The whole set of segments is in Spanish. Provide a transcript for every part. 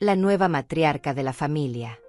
la nueva matriarca de la familia.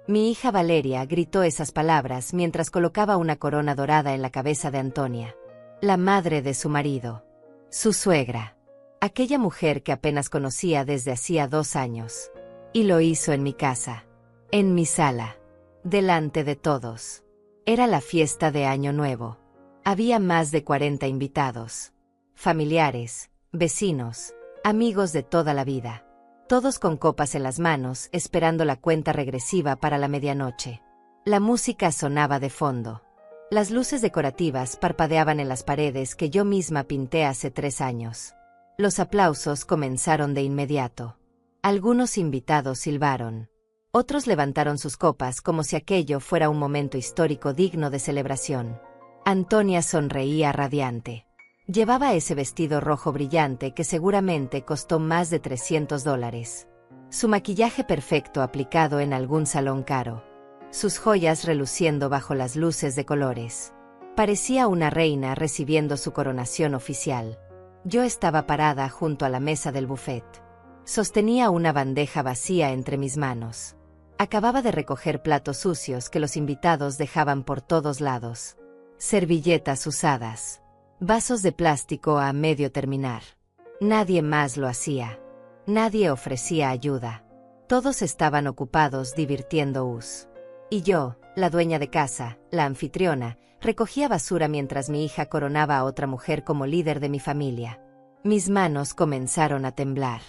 Mi hija Valeria gritó esas palabras mientras colocaba una corona dorada en la cabeza de Antonia, la madre de su marido, su suegra, aquella mujer que apenas conocía desde hacía 2 años. Y lo hizo en mi casa, en mi sala, delante de todos. Era la fiesta de Año Nuevo. Había más de 40 invitados, familiares, vecinos, amigos de toda la vida. Todos con copas en las manos, esperando la cuenta regresiva para la medianoche. La música sonaba de fondo. Las luces decorativas parpadeaban en las paredes que yo misma pinté hace 3 años. Los aplausos comenzaron de inmediato. Algunos invitados silbaron. Otros levantaron sus copas como si aquello fuera un momento histórico digno de celebración. Antonia sonreía radiante. Llevaba ese vestido rojo brillante que seguramente costó más de $300. Su maquillaje perfecto aplicado en algún salón caro. Sus joyas reluciendo bajo las luces de colores. Parecía una reina recibiendo su coronación oficial. Yo estaba parada junto a la mesa del buffet. Sostenía una bandeja vacía entre mis manos. Acababa de recoger platos sucios que los invitados dejaban por todos lados. Servilletas usadas. Vasos de plástico a medio terminar. Nadie más lo hacía. Nadie ofrecía ayuda. Todos estaban ocupados divirtiéndose. Y yo, la dueña de casa, la anfitriona, recogía basura mientras mi hija coronaba a otra mujer como líder de mi familia. Mis manos comenzaron a temblar.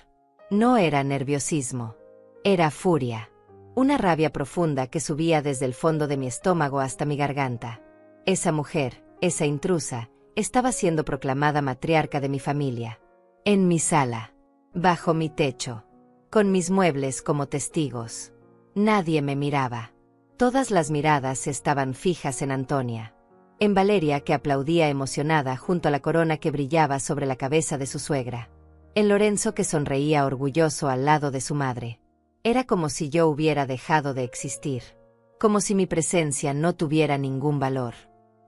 No era nerviosismo. Era furia. Una rabia profunda que subía desde el fondo de mi estómago hasta mi garganta. Esa mujer, esa intrusa, estaba siendo proclamada matriarca de mi familia. En mi sala. Bajo mi techo. Con mis muebles como testigos. Nadie me miraba. Todas las miradas estaban fijas en Antonia. En Valeria, que aplaudía emocionada junto a la corona que brillaba sobre la cabeza de su suegra. En Lorenzo, que sonreía orgulloso al lado de su madre. Era como si yo hubiera dejado de existir. Como si mi presencia no tuviera ningún valor.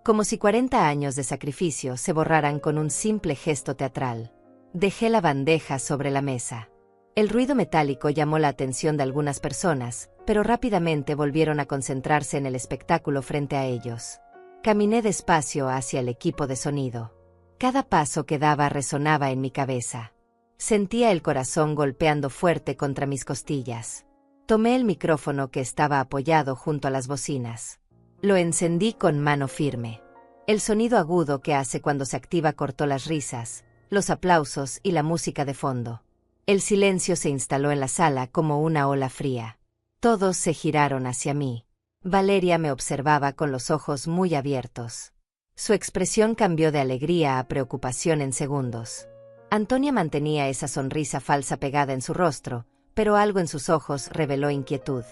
Como si 40 años de sacrificio se borraran con un simple gesto teatral. Dejé la bandeja sobre la mesa. El ruido metálico llamó la atención de algunas personas, pero rápidamente volvieron a concentrarse en el espectáculo frente a ellos. Caminé despacio hacia el equipo de sonido. Cada paso que daba resonaba en mi cabeza. Sentía el corazón golpeando fuerte contra mis costillas. Tomé el micrófono que estaba apoyado junto a las bocinas. Lo encendí con mano firme. El sonido agudo que hace cuando se activa cortó las risas, los aplausos y la música de fondo. El silencio se instaló en la sala como una ola fría. Todos se giraron hacia mí. Valeria me observaba con los ojos muy abiertos. Su expresión cambió de alegría a preocupación en segundos. Antonia mantenía esa sonrisa falsa pegada en su rostro, pero algo en sus ojos reveló inquietud.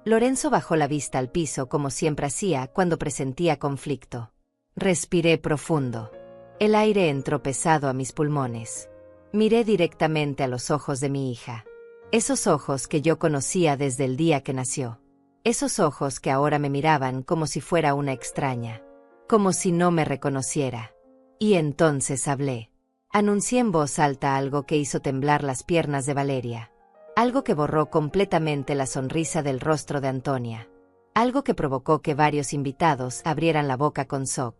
Lorenzo bajó la vista al piso como siempre hacía cuando presentía conflicto. Respiré profundo. El aire entró pesado a mis pulmones. Miré directamente a los ojos de mi hija. Esos ojos que yo conocía desde el día que nació. Esos ojos que ahora me miraban como si fuera una extraña. Como si no me reconociera. Y entonces hablé. Anuncié en voz alta algo que hizo temblar las piernas de Valeria. Algo que borró completamente la sonrisa del rostro de Antonia. Algo que provocó que varios invitados abrieran la boca con shock.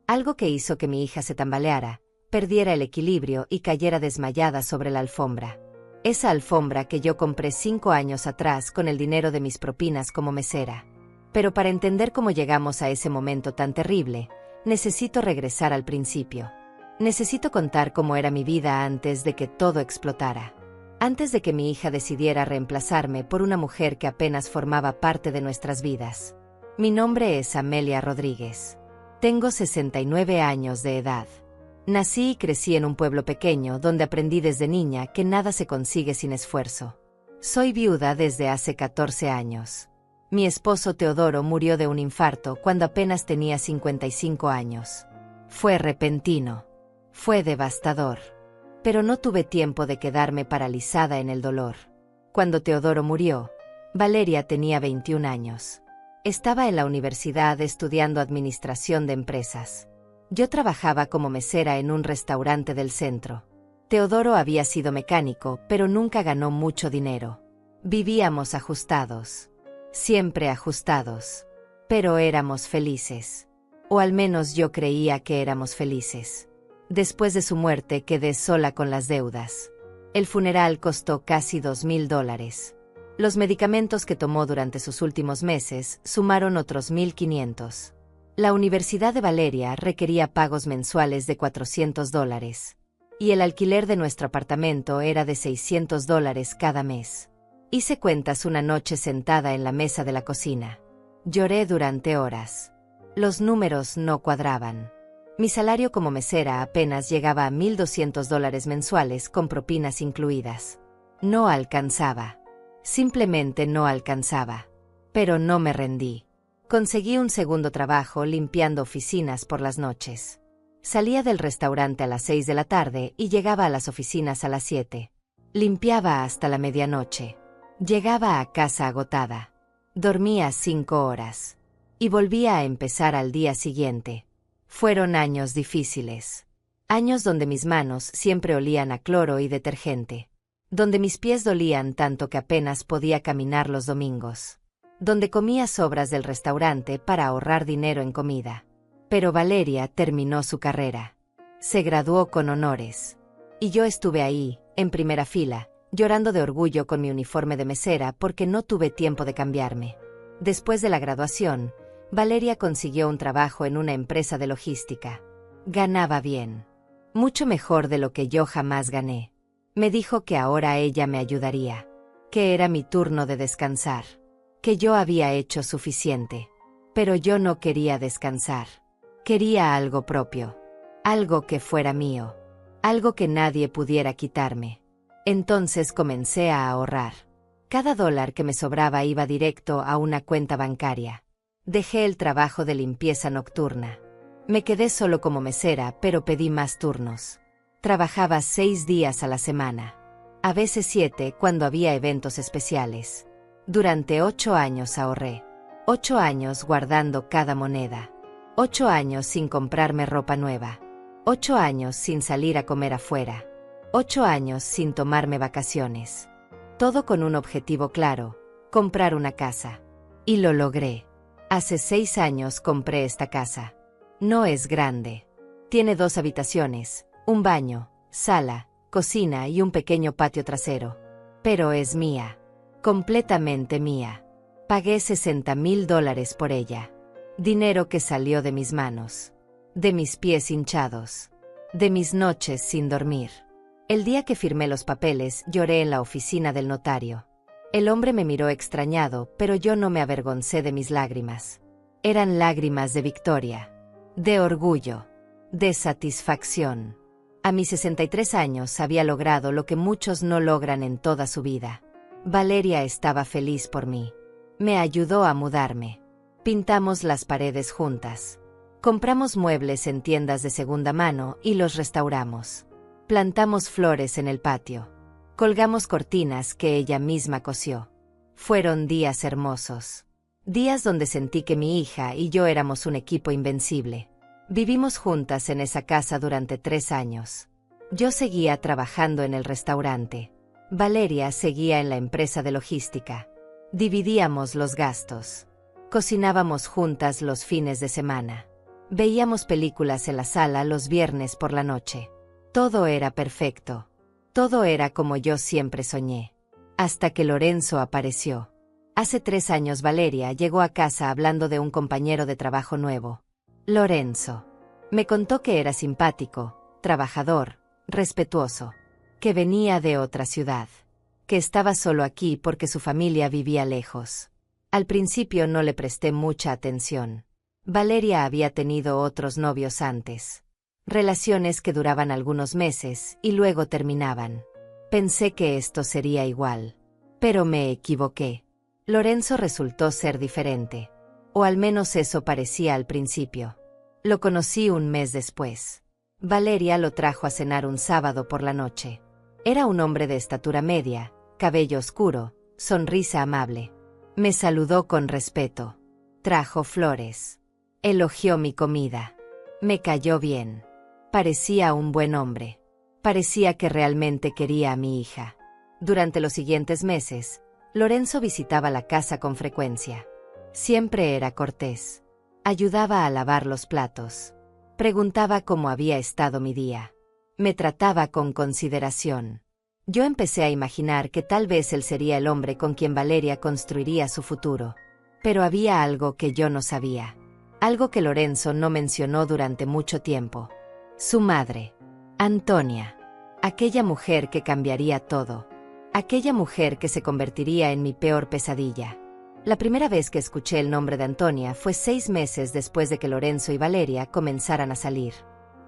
Algo que hizo que mi hija se tambaleara, perdiera el equilibrio y cayera desmayada sobre la alfombra. Esa alfombra que yo compré 5 años atrás con el dinero de mis propinas como mesera. Pero para entender cómo llegamos a ese momento tan terrible, necesito regresar al principio. Necesito contar cómo era mi vida antes de que todo explotara. Antes de que mi hija decidiera reemplazarme por una mujer que apenas formaba parte de nuestras vidas. Mi nombre es Amelia Rodríguez. Tengo 69 años de edad. Nací y crecí en un pueblo pequeño donde aprendí desde niña que nada se consigue sin esfuerzo. Soy viuda desde hace 14 años. Mi esposo Teodoro murió de un infarto cuando apenas tenía 55 años. Fue repentino. Fue devastador. Pero no tuve tiempo de quedarme paralizada en el dolor. Cuando Teodoro murió, Valeria tenía 21 años. Estaba en la universidad estudiando administración de empresas. Yo trabajaba como mesera en un restaurante del centro. Teodoro había sido mecánico, pero nunca ganó mucho dinero. Vivíamos ajustados. Siempre ajustados. Pero éramos felices. O al menos yo creía que éramos felices. Después de su muerte quedé sola con las deudas. El funeral costó casi $2,000. Los medicamentos que tomó durante sus últimos meses sumaron otros 1,500. La Universidad de Valeria requería pagos mensuales de $400. Y el alquiler de nuestro apartamento era de $600 cada mes. Hice cuentas una noche sentada en la mesa de la cocina. Lloré durante horas. Los números no cuadraban. Mi salario como mesera apenas llegaba a $1,200 mensuales con propinas incluidas. No alcanzaba. Simplemente no alcanzaba. Pero no me rendí. Conseguí un segundo trabajo limpiando oficinas por las noches. Salía del restaurante a las 6 de la tarde y llegaba a las oficinas a las 7. Limpiaba hasta la medianoche. Llegaba a casa agotada. Dormía 5 horas. Y volvía a empezar al día siguiente. Fueron años difíciles. Años donde mis manos siempre olían a cloro y detergente. Donde mis pies dolían tanto que apenas podía caminar los domingos. Donde comía sobras del restaurante para ahorrar dinero en comida. Pero Valeria terminó su carrera. Se graduó con honores. Y yo estuve ahí, en primera fila, llorando de orgullo con mi uniforme de mesera porque no tuve tiempo de cambiarme. Después de la graduación, Valeria consiguió un trabajo en una empresa de logística. Ganaba bien. Mucho mejor de lo que yo jamás gané. Me dijo que ahora ella me ayudaría. Que era mi turno de descansar. Que yo había hecho suficiente. Pero yo no quería descansar. Quería algo propio. Algo que fuera mío. Algo que nadie pudiera quitarme. Entonces comencé a ahorrar. Cada dólar que me sobraba iba directo a una cuenta bancaria. Dejé el trabajo de limpieza nocturna. Me quedé solo como mesera, pero pedí más turnos. Trabajaba 6 días a la semana. A veces 7 cuando había eventos especiales. Durante 8 años ahorré. 8 años guardando cada moneda. 8 años sin comprarme ropa nueva. 8 años sin salir a comer afuera. 8 años sin tomarme vacaciones. Todo con un objetivo claro: comprar una casa. Y lo logré. Hace 6 años compré esta casa. No es grande. Tiene 2 habitaciones, un baño, sala, cocina y un pequeño patio trasero. Pero es mía. Completamente mía. Pagué $60,000 por ella. Dinero que salió de mis manos. De mis pies hinchados. De mis noches sin dormir. El día que firmé los papeles, lloré en la oficina del notario. El hombre me miró extrañado, pero yo no me avergoncé de mis lágrimas. Eran lágrimas de victoria. De orgullo. De satisfacción. A mis 63 años había logrado lo que muchos no logran en toda su vida. Valeria estaba feliz por mí. Me ayudó a mudarme. Pintamos las paredes juntas. Compramos muebles en tiendas de segunda mano y los restauramos. Plantamos flores en el patio. Colgamos cortinas que ella misma cosió. Fueron días hermosos. Días donde sentí que mi hija y yo éramos un equipo invencible. Vivimos juntas en esa casa durante 3 años. Yo seguía trabajando en el restaurante. Valeria seguía en la empresa de logística. Dividíamos los gastos. Cocinábamos juntas los fines de semana. Veíamos películas en la sala los viernes por la noche. Todo era perfecto. Todo era como yo siempre soñé. Hasta que Lorenzo apareció. Hace 3 años Valeria llegó a casa hablando de un compañero de trabajo nuevo. Lorenzo. Me contó que era simpático, trabajador, respetuoso. Que venía de otra ciudad. Que estaba solo aquí porque su familia vivía lejos. Al principio no le presté mucha atención. Valeria había tenido otros novios antes. Relaciones que duraban algunos meses y luego terminaban. Pensé que esto sería igual. Pero me equivoqué. Lorenzo resultó ser diferente. O al menos eso parecía al principio. Lo conocí un mes después. Valeria lo trajo a cenar un sábado por la noche. Era un hombre de estatura media, cabello oscuro, sonrisa amable. Me saludó con respeto. Trajo flores. Elogió mi comida. Me cayó bien. Parecía un buen hombre. Parecía que realmente quería a mi hija. Durante los siguientes meses, Lorenzo visitaba la casa con frecuencia. Siempre era cortés. Ayudaba a lavar los platos. Preguntaba cómo había estado mi día. Me trataba con consideración. Yo empecé a imaginar que tal vez él sería el hombre con quien Valeria construiría su futuro. Pero había algo que yo no sabía. Algo que Lorenzo no mencionó durante mucho tiempo. Su madre. Antonia. Aquella mujer que cambiaría todo. Aquella mujer que se convertiría en mi peor pesadilla. La primera vez que escuché el nombre de Antonia fue 6 meses después de que Lorenzo y Valeria comenzaran a salir.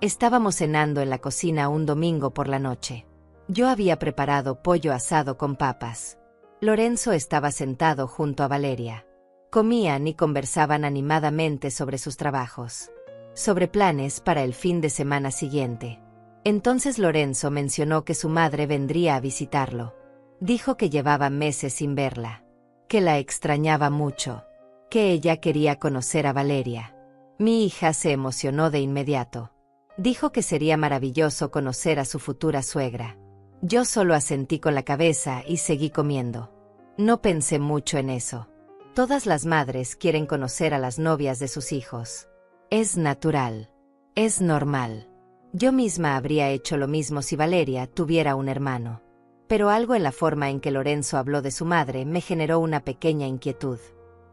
Estábamos cenando en la cocina un domingo por la noche. Yo había preparado pollo asado con papas. Lorenzo estaba sentado junto a Valeria. Comían y conversaban animadamente sobre sus trabajos. Sobre planes para el fin de semana siguiente. Entonces Lorenzo mencionó que su madre vendría a visitarlo. Dijo que llevaba meses sin verla. Que la extrañaba mucho. Que ella quería conocer a Valeria. Mi hija se emocionó de inmediato. Dijo que sería maravilloso conocer a su futura suegra. Yo solo asentí con la cabeza y seguí comiendo. No pensé mucho en eso. Todas las madres quieren conocer a las novias de sus hijos. Es natural. Es normal. Yo misma habría hecho lo mismo si Valeria tuviera un hermano. Pero algo en la forma en que Lorenzo habló de su madre me generó una pequeña inquietud.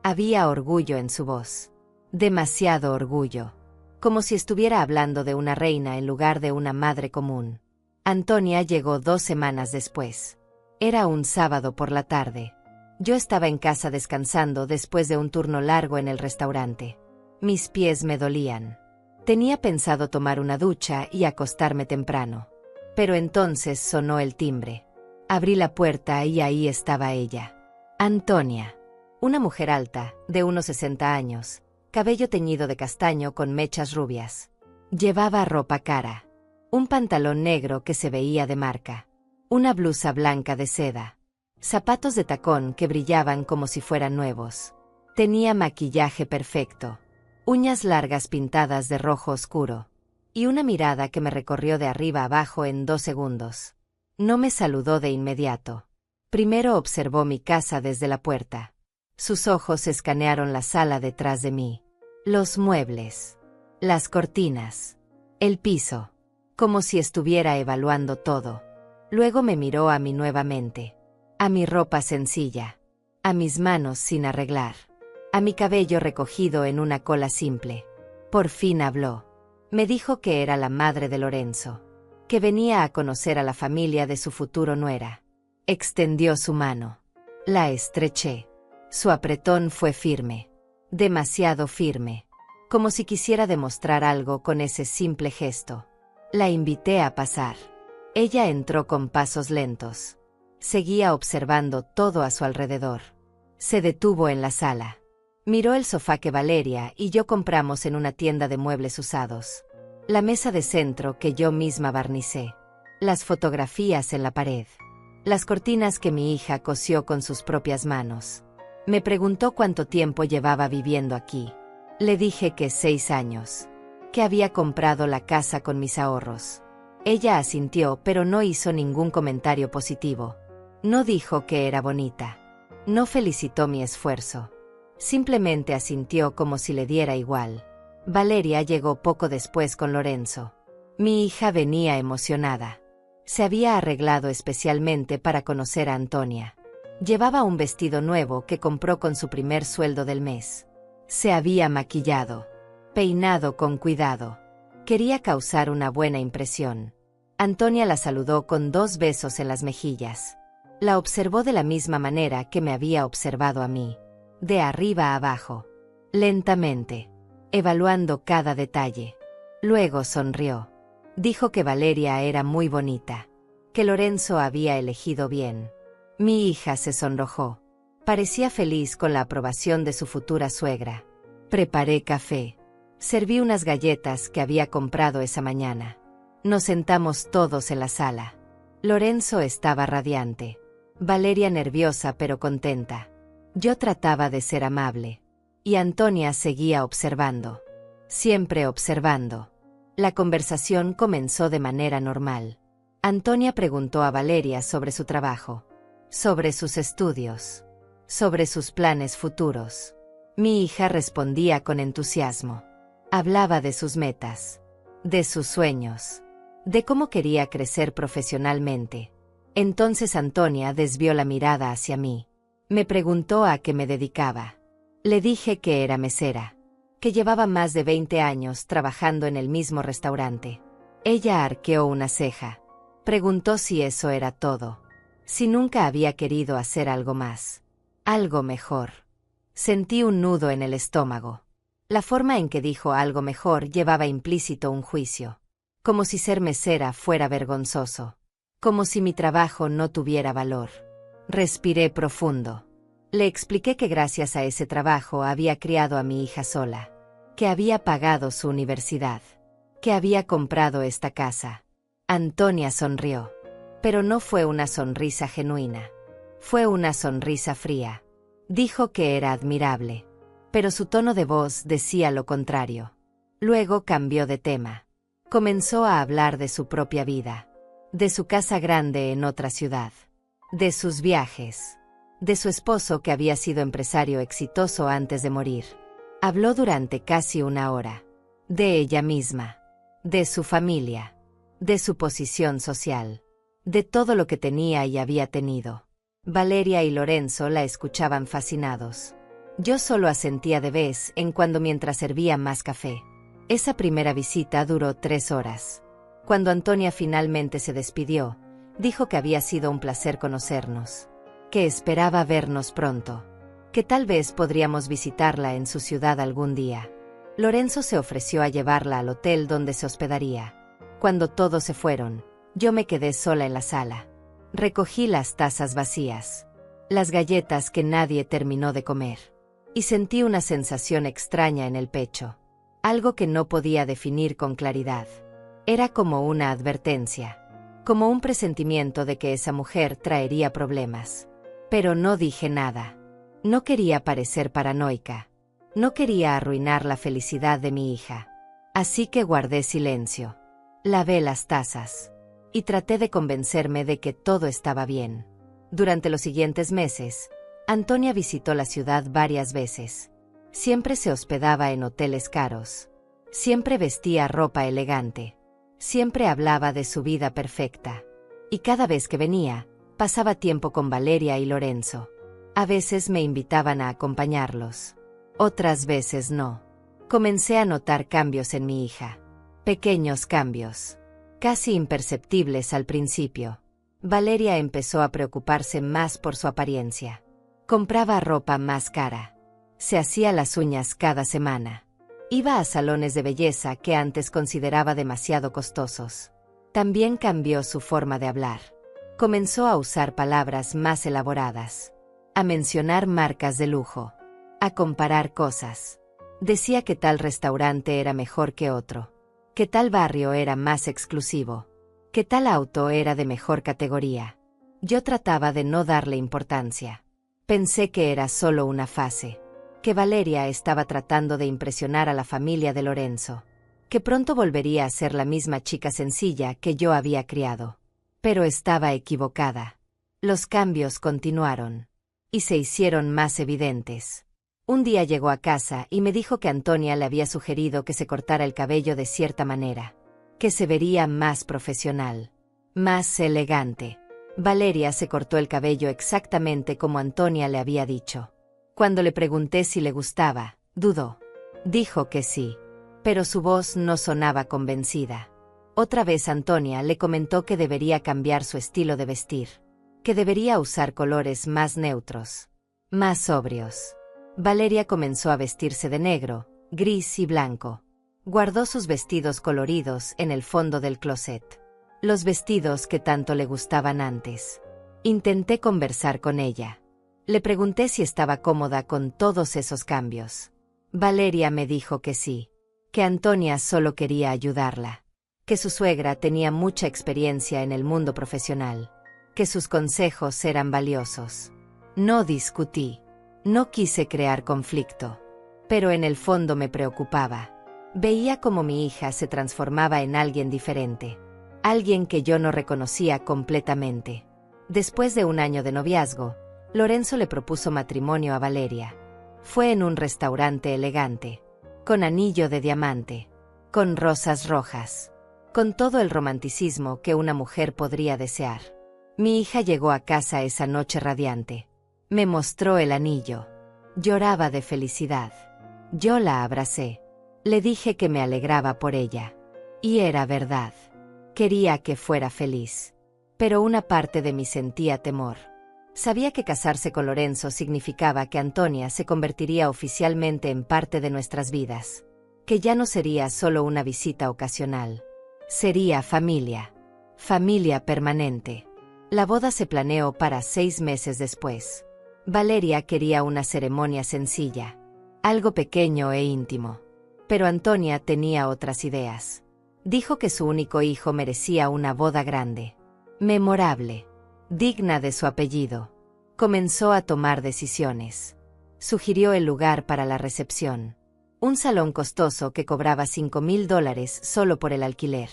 Había orgullo en su voz. Demasiado orgullo. Como si estuviera hablando de una reina en lugar de una madre común. Antonia llegó 2 semanas después. Era un sábado por la tarde. Yo estaba en casa descansando después de un turno largo en el restaurante. Mis pies me dolían. Tenía pensado tomar una ducha y acostarme temprano. Pero entonces sonó el timbre. Abrí la puerta y ahí estaba ella. Antonia. Una mujer alta, de unos 60 años, cabello teñido de castaño con mechas rubias. Llevaba ropa cara. Un pantalón negro que se veía de marca. Una blusa blanca de seda. Zapatos de tacón que brillaban como si fueran nuevos. Tenía maquillaje perfecto. Uñas largas pintadas de rojo oscuro. Y una mirada que me recorrió de arriba abajo en 2 segundos. No me saludó de inmediato. Primero observó mi casa desde la puerta. Sus ojos escanearon la sala detrás de mí. Los muebles. Las cortinas. El piso. Como si estuviera evaluando todo. Luego me miró a mí nuevamente. A mi ropa sencilla. A mis manos sin arreglar. A mi cabello recogido en una cola simple. Por fin habló. Me dijo que era la madre de Lorenzo. Que venía a conocer a la familia de su futuro nuera. Extendió su mano. La estreché. Su apretón fue firme. Demasiado firme. Como si quisiera demostrar algo con ese simple gesto. La invité a pasar. Ella entró con pasos lentos. Seguía observando todo a su alrededor. Se detuvo en la sala. Miró el sofá que Valeria y yo compramos en una tienda de muebles usados. La mesa de centro que yo misma barnicé. Las fotografías en la pared. Las cortinas que mi hija cosió con sus propias manos. Me preguntó cuánto tiempo llevaba viviendo aquí. Le dije que 6 años. Que había comprado la casa con mis ahorros. Ella asintió, pero no hizo ningún comentario positivo. No dijo que era bonita. No felicitó mi esfuerzo. Simplemente asintió como si le diera igual. Valeria llegó poco después con Lorenzo. Mi hija venía emocionada. Se había arreglado especialmente para conocer a Antonia. Llevaba un vestido nuevo que compró con su primer sueldo del mes. Se había maquillado. Peinado con cuidado. Quería causar una buena impresión. Antonia la saludó con 2 besos en las mejillas. La observó de la misma manera que me había observado a mí. De arriba a abajo. Lentamente. Evaluando cada detalle. Luego sonrió. Dijo que Valeria era muy bonita. Que Lorenzo había elegido bien. Mi hija se sonrojó. Parecía feliz con la aprobación de su futura suegra. Preparé café. Serví unas galletas que había comprado esa mañana. Nos sentamos todos en la sala. Lorenzo estaba radiante. Valeria nerviosa pero contenta. Yo trataba de ser amable. Y Antonia seguía observando. Siempre observando. La conversación comenzó de manera normal. Antonia preguntó a Valeria sobre su trabajo. Sobre sus estudios. sobre sus planes futuros. Mi hija respondía con entusiasmo. Hablaba de sus metas, de sus sueños, de cómo quería crecer profesionalmente. Entonces Antonia desvió la mirada hacia mí. Me preguntó a qué me dedicaba. Le dije que era mesera, que llevaba más de 20 años trabajando en el mismo restaurante. Ella arqueó una ceja. Preguntó si eso era todo, si nunca había querido hacer algo más, algo mejor. Sentí un nudo en el estómago. La forma en que dijo algo mejor llevaba implícito un juicio, como si ser mesera fuera vergonzoso, como si mi trabajo no tuviera valor. Respiré profundo. Le expliqué que gracias a ese trabajo había criado a mi hija sola, que había pagado su universidad, que había comprado esta casa. Antonia sonrió, pero no fue una sonrisa genuina. Fue una sonrisa fría. Dijo que era admirable, pero su tono de voz decía lo contrario. Luego cambió de tema. Comenzó a hablar de su propia vida, de su casa grande en otra ciudad, de sus viajes, de su esposo que había sido empresario exitoso antes de morir. Habló durante casi una hora. De ella misma, de su familia, de su posición social, de todo lo que tenía y había tenido. Valeria y Lorenzo la escuchaban fascinados. Yo solo asentía de vez en cuando mientras servía más café. Esa primera visita duró 3 horas. Cuando Antonia finalmente se despidió, dijo que había sido un placer conocernos, que esperaba vernos pronto, que tal vez podríamos visitarla en su ciudad algún día. Lorenzo se ofreció a llevarla al hotel donde se hospedaría. Cuando todos se fueron, yo me quedé sola en la sala. Recogí las tazas vacías, las galletas que nadie terminó de comer, y sentí una sensación extraña en el pecho, algo que no podía definir con claridad. Era como una advertencia, como un presentimiento de que esa mujer traería problemas. Pero no dije nada. No quería parecer paranoica. No quería arruinar la felicidad de mi hija. Así que guardé silencio. Lavé las tazas y traté de convencerme de que todo estaba bien. Durante los siguientes meses, Antonia visitó la ciudad varias veces. Siempre se hospedaba en hoteles caros. Siempre vestía ropa elegante. Siempre hablaba de su vida perfecta. Y cada vez que venía, pasaba tiempo con Valeria y Lorenzo. A veces me invitaban a acompañarlos. Otras veces no. Comencé a notar cambios en mi hija. Pequeños cambios, casi imperceptibles al principio. Valeria empezó a preocuparse más por su apariencia. Compraba ropa más cara. Se hacía las uñas cada semana. Iba a salones de belleza que antes consideraba demasiado costosos. También cambió su forma de hablar. Comenzó a usar palabras más elaboradas, a mencionar marcas de lujo, a comparar cosas. Decía que tal restaurante era mejor que otro, que tal barrio era más exclusivo, que tal auto era de mejor categoría. Yo trataba de no darle importancia. Pensé que era solo una fase, que Valeria estaba tratando de impresionar a la familia de Lorenzo, que pronto volvería a ser la misma chica sencilla que yo había criado. Pero estaba equivocada. Los cambios continuaron, y se hicieron más evidentes. Un día llegó a casa y me dijo que Antonia le había sugerido que se cortara el cabello de cierta manera, que se vería más profesional, más elegante. Valeria se cortó el cabello exactamente como Antonia le había dicho. Cuando le pregunté si le gustaba, dudó. Dijo que sí, pero su voz no sonaba convencida. Otra vez Antonia le comentó que debería cambiar su estilo de vestir, que debería usar colores más neutros, más sobrios. Valeria comenzó a vestirse de negro, gris y blanco. Guardó sus vestidos coloridos en el fondo del closet, los vestidos que tanto le gustaban antes. Intenté conversar con ella. Le pregunté si estaba cómoda con todos esos cambios. Valeria me dijo que sí, que Antonia solo quería ayudarla, que su suegra tenía mucha experiencia en el mundo profesional, que sus consejos eran valiosos. No discutí, no quise crear conflicto, pero en el fondo me preocupaba. Veía cómo mi hija se transformaba en alguien diferente, alguien que yo no reconocía completamente. Después de un año de noviazgo, Lorenzo le propuso matrimonio a Valeria. Fue en un restaurante elegante, con anillo de diamante, con rosas rojas, con todo el romanticismo que una mujer podría desear. Mi hija llegó a casa esa noche radiante. Me mostró el anillo. Lloraba de felicidad. Yo la abracé. Le dije que me alegraba por ella. Y era verdad. Quería que fuera feliz. Pero una parte de mí sentía temor. Sabía que casarse con Lorenzo significaba que Antonia se convertiría oficialmente en parte de nuestras vidas. Que ya no sería solo una visita ocasional. Sería familia. Familia permanente. La boda se planeó para 6 meses después. Valeria quería una ceremonia sencilla. Algo pequeño e íntimo. Pero Antonia tenía otras ideas. Dijo que su único hijo merecía una boda grande. Memorable. Digna de su apellido. Comenzó a tomar decisiones. Sugirió el lugar para la recepción. Un salón costoso que cobraba $5,000 solo por el alquiler.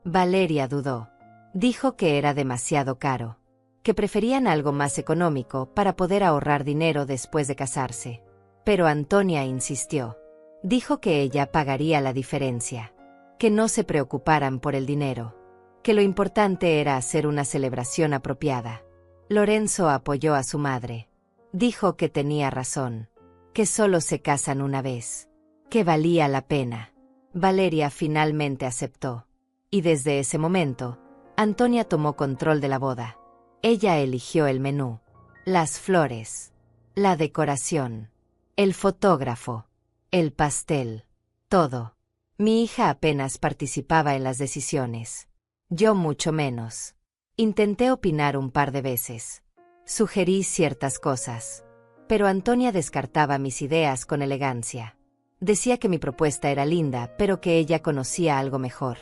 Valeria dudó. Dijo que era demasiado caro. Que preferían algo más económico para poder ahorrar dinero después de casarse. Pero Antonia insistió. Dijo que ella pagaría la diferencia. Que no se preocuparan por el dinero. Que lo importante era hacer una celebración apropiada. Lorenzo apoyó a su madre. Dijo que tenía razón. Que solo se casan una vez. Que valía la pena. Valeria finalmente aceptó. Y desde ese momento, Antonia tomó control de la boda. Ella eligió el menú, las flores, la decoración, el fotógrafo, el pastel, todo. Mi hija apenas participaba en las decisiones. Yo mucho menos. Intenté opinar un par de veces. Sugerí ciertas cosas. Pero Antonia descartaba mis ideas con elegancia. Decía que mi propuesta era linda, pero que ella conocía algo mejor.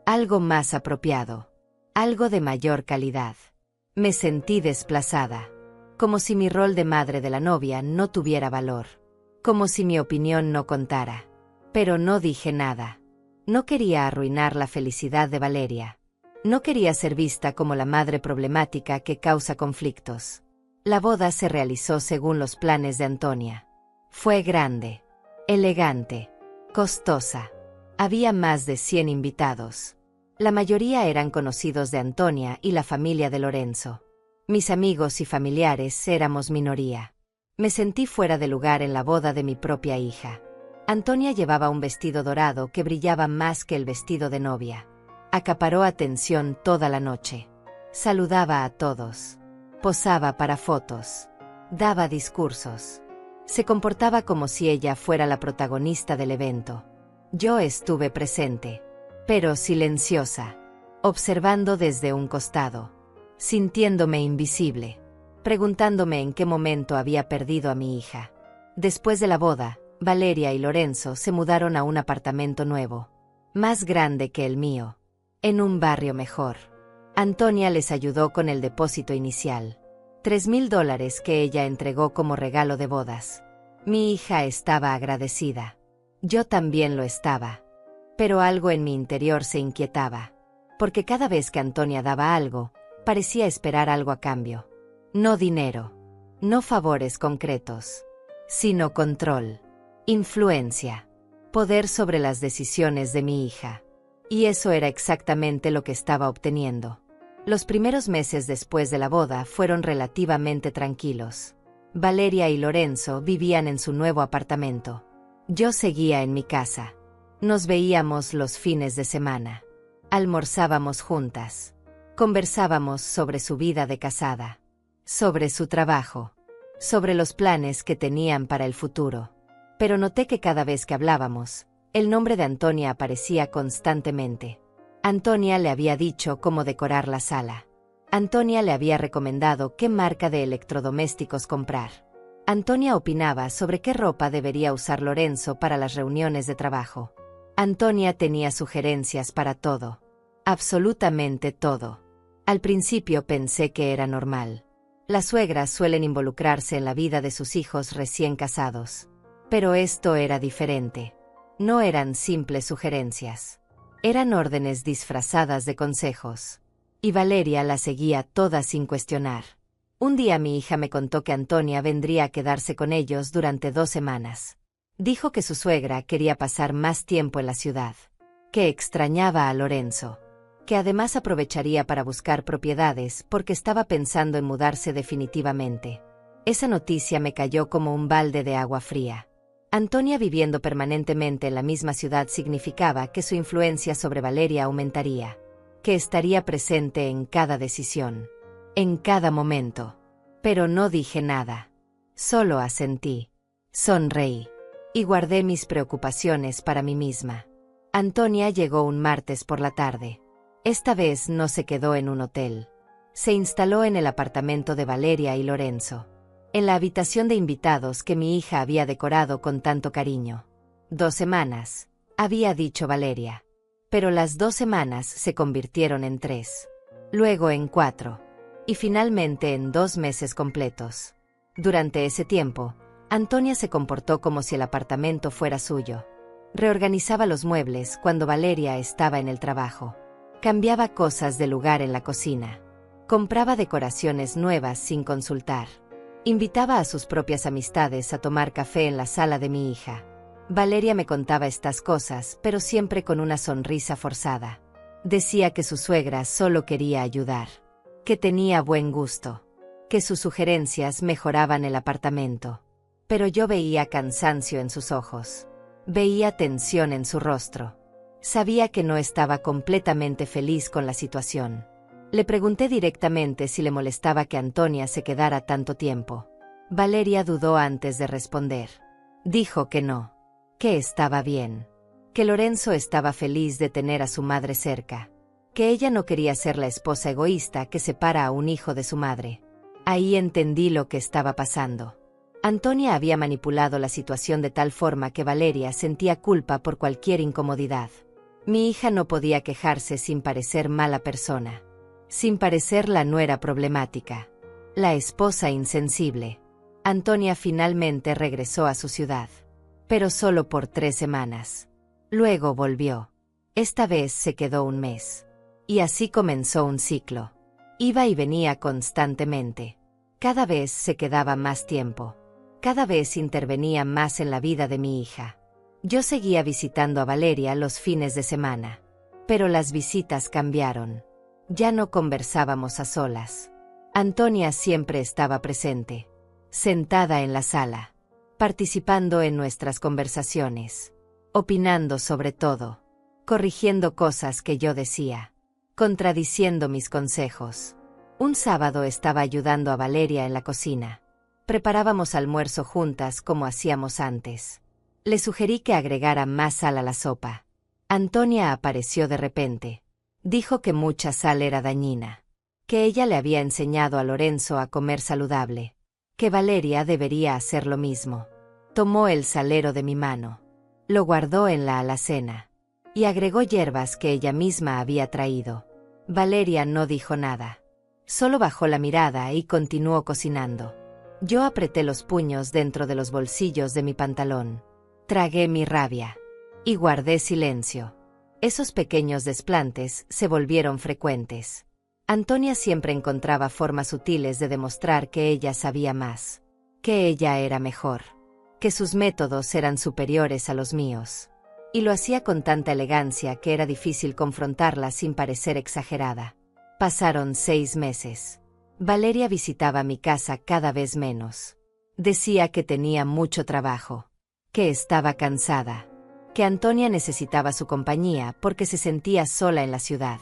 Algo más apropiado. Algo de mayor calidad. Me sentí desplazada. Como si mi rol de madre de la novia no tuviera valor. Como si mi opinión no contara. Pero no dije nada. No quería arruinar la felicidad de Valeria. No quería ser vista como la madre problemática que causa conflictos. La boda se realizó según los planes de Antonia. Fue grande, elegante, costosa. Había más de 100 invitados. La mayoría eran conocidos de Antonia y la familia de Lorenzo. Mis amigos y familiares éramos minoría. Me sentí fuera de lugar en la boda de mi propia hija. Antonia llevaba un vestido dorado que brillaba más que el vestido de novia. Acaparó atención toda la noche. Saludaba a todos. Posaba para fotos. Daba discursos. Se comportaba como si ella fuera la protagonista del evento. Yo estuve presente. Pero silenciosa, observando desde un costado, sintiéndome invisible, preguntándome en qué momento había perdido a mi hija. Después de la boda, Valeria y Lorenzo se mudaron a un apartamento nuevo, más grande que el mío, en un barrio mejor. Antonia les ayudó con el depósito inicial, $3,000 que ella entregó como regalo de bodas. Mi hija estaba agradecida. Yo también lo estaba. Pero algo en mi interior se inquietaba, porque cada vez que Antonia daba algo, parecía esperar algo a cambio. No dinero, no favores concretos, sino control, influencia, poder sobre las decisiones de mi hija. Y eso era exactamente lo que estaba obteniendo. Los primeros meses después de la boda fueron relativamente tranquilos. Valeria y Lorenzo vivían en su nuevo apartamento. Yo seguía en mi casa. Nos veíamos los fines de semana. Almorzábamos juntas. Conversábamos sobre su vida de casada. Sobre su trabajo. Sobre los planes que tenían para el futuro. Pero noté que cada vez que hablábamos, el nombre de Antonia aparecía constantemente. Antonia le había dicho cómo decorar la sala. Antonia le había recomendado qué marca de electrodomésticos comprar. Antonia opinaba sobre qué ropa debería usar Lorenzo para las reuniones de trabajo. Antonia tenía sugerencias para todo. Absolutamente todo. Al principio pensé que era normal. Las suegras suelen involucrarse en la vida de sus hijos recién casados. Pero esto era diferente. No eran simples sugerencias. Eran órdenes disfrazadas de consejos. Y Valeria las seguía todas sin cuestionar. Un día mi hija me contó que Antonia vendría a quedarse con ellos durante 2 semanas. Dijo que su suegra quería pasar más tiempo en la ciudad, que extrañaba a Lorenzo, que además aprovecharía para buscar propiedades porque estaba pensando en mudarse definitivamente. Esa noticia me cayó como un balde de agua fría. Antonia viviendo permanentemente en la misma ciudad significaba que su influencia sobre Valeria aumentaría, que estaría presente en cada decisión, en cada momento. Pero no dije nada. Solo asentí. Sonreí. Y guardé mis preocupaciones para mí misma. Antonia llegó un martes por la tarde. Esta vez no se quedó en un hotel. Se instaló en el apartamento de Valeria y Lorenzo, en la habitación de invitados que mi hija había decorado con tanto cariño. 2 semanas, había dicho Valeria. Pero las 2 semanas se convirtieron en 3. Luego en 4. Y finalmente en 2 meses completos. Durante ese tiempo, Antonia se comportó como si el apartamento fuera suyo. Reorganizaba los muebles cuando Valeria estaba en el trabajo. Cambiaba cosas de lugar en la cocina. Compraba decoraciones nuevas sin consultar. Invitaba a sus propias amistades a tomar café en la sala de mi hija. Valeria me contaba estas cosas, pero siempre con una sonrisa forzada. Decía que su suegra solo quería ayudar, que tenía buen gusto, que sus sugerencias mejoraban el apartamento. Pero yo veía cansancio en sus ojos. Veía tensión en su rostro. Sabía que no estaba completamente feliz con la situación. Le pregunté directamente si le molestaba que Antonia se quedara tanto tiempo. Valeria dudó antes de responder. Dijo que no, que estaba bien, que Lorenzo estaba feliz de tener a su madre cerca, que ella no quería ser la esposa egoísta que separa a un hijo de su madre. Ahí entendí lo que estaba pasando. Antonia había manipulado la situación de tal forma que Valeria sentía culpa por cualquier incomodidad. Mi hija no podía quejarse sin parecer mala persona, sin parecer la nuera problemática, la esposa insensible. Antonia finalmente regresó a su ciudad, pero solo por 3 semanas. Luego volvió. Esta vez se quedó 1 mes. Y así comenzó un ciclo. Iba y venía constantemente. Cada vez se quedaba más tiempo. Cada vez intervenía más en la vida de mi hija. Yo seguía visitando a Valeria los fines de semana. Pero las visitas cambiaron. Ya no conversábamos a solas. Antonia siempre estaba presente, sentada en la sala, participando en nuestras conversaciones, opinando sobre todo, corrigiendo cosas que yo decía, contradiciendo mis consejos. Un sábado estaba ayudando a Valeria en la cocina. Preparábamos almuerzo juntas como hacíamos antes. Le sugerí que agregara más sal a la sopa. Antonia apareció de repente. Dijo que mucha sal era dañina, que ella le había enseñado a Lorenzo a comer saludable, que Valeria debería hacer lo mismo. Tomó el salero de mi mano, lo guardó en la alacena y agregó hierbas que ella misma había traído. Valeria no dijo nada, solo bajó la mirada y continuó cocinando. Yo apreté los puños dentro de los bolsillos de mi pantalón. Tragué mi rabia y guardé silencio. Esos pequeños desplantes se volvieron frecuentes. Antonia siempre encontraba formas sutiles de demostrar que ella sabía más, que ella era mejor, que sus métodos eran superiores a los míos. Y lo hacía con tanta elegancia que era difícil confrontarla sin parecer exagerada. Pasaron 6 meses. Valeria visitaba mi casa cada vez menos. Decía que tenía mucho trabajo, que estaba cansada, que Antonia necesitaba su compañía porque se sentía sola en la ciudad.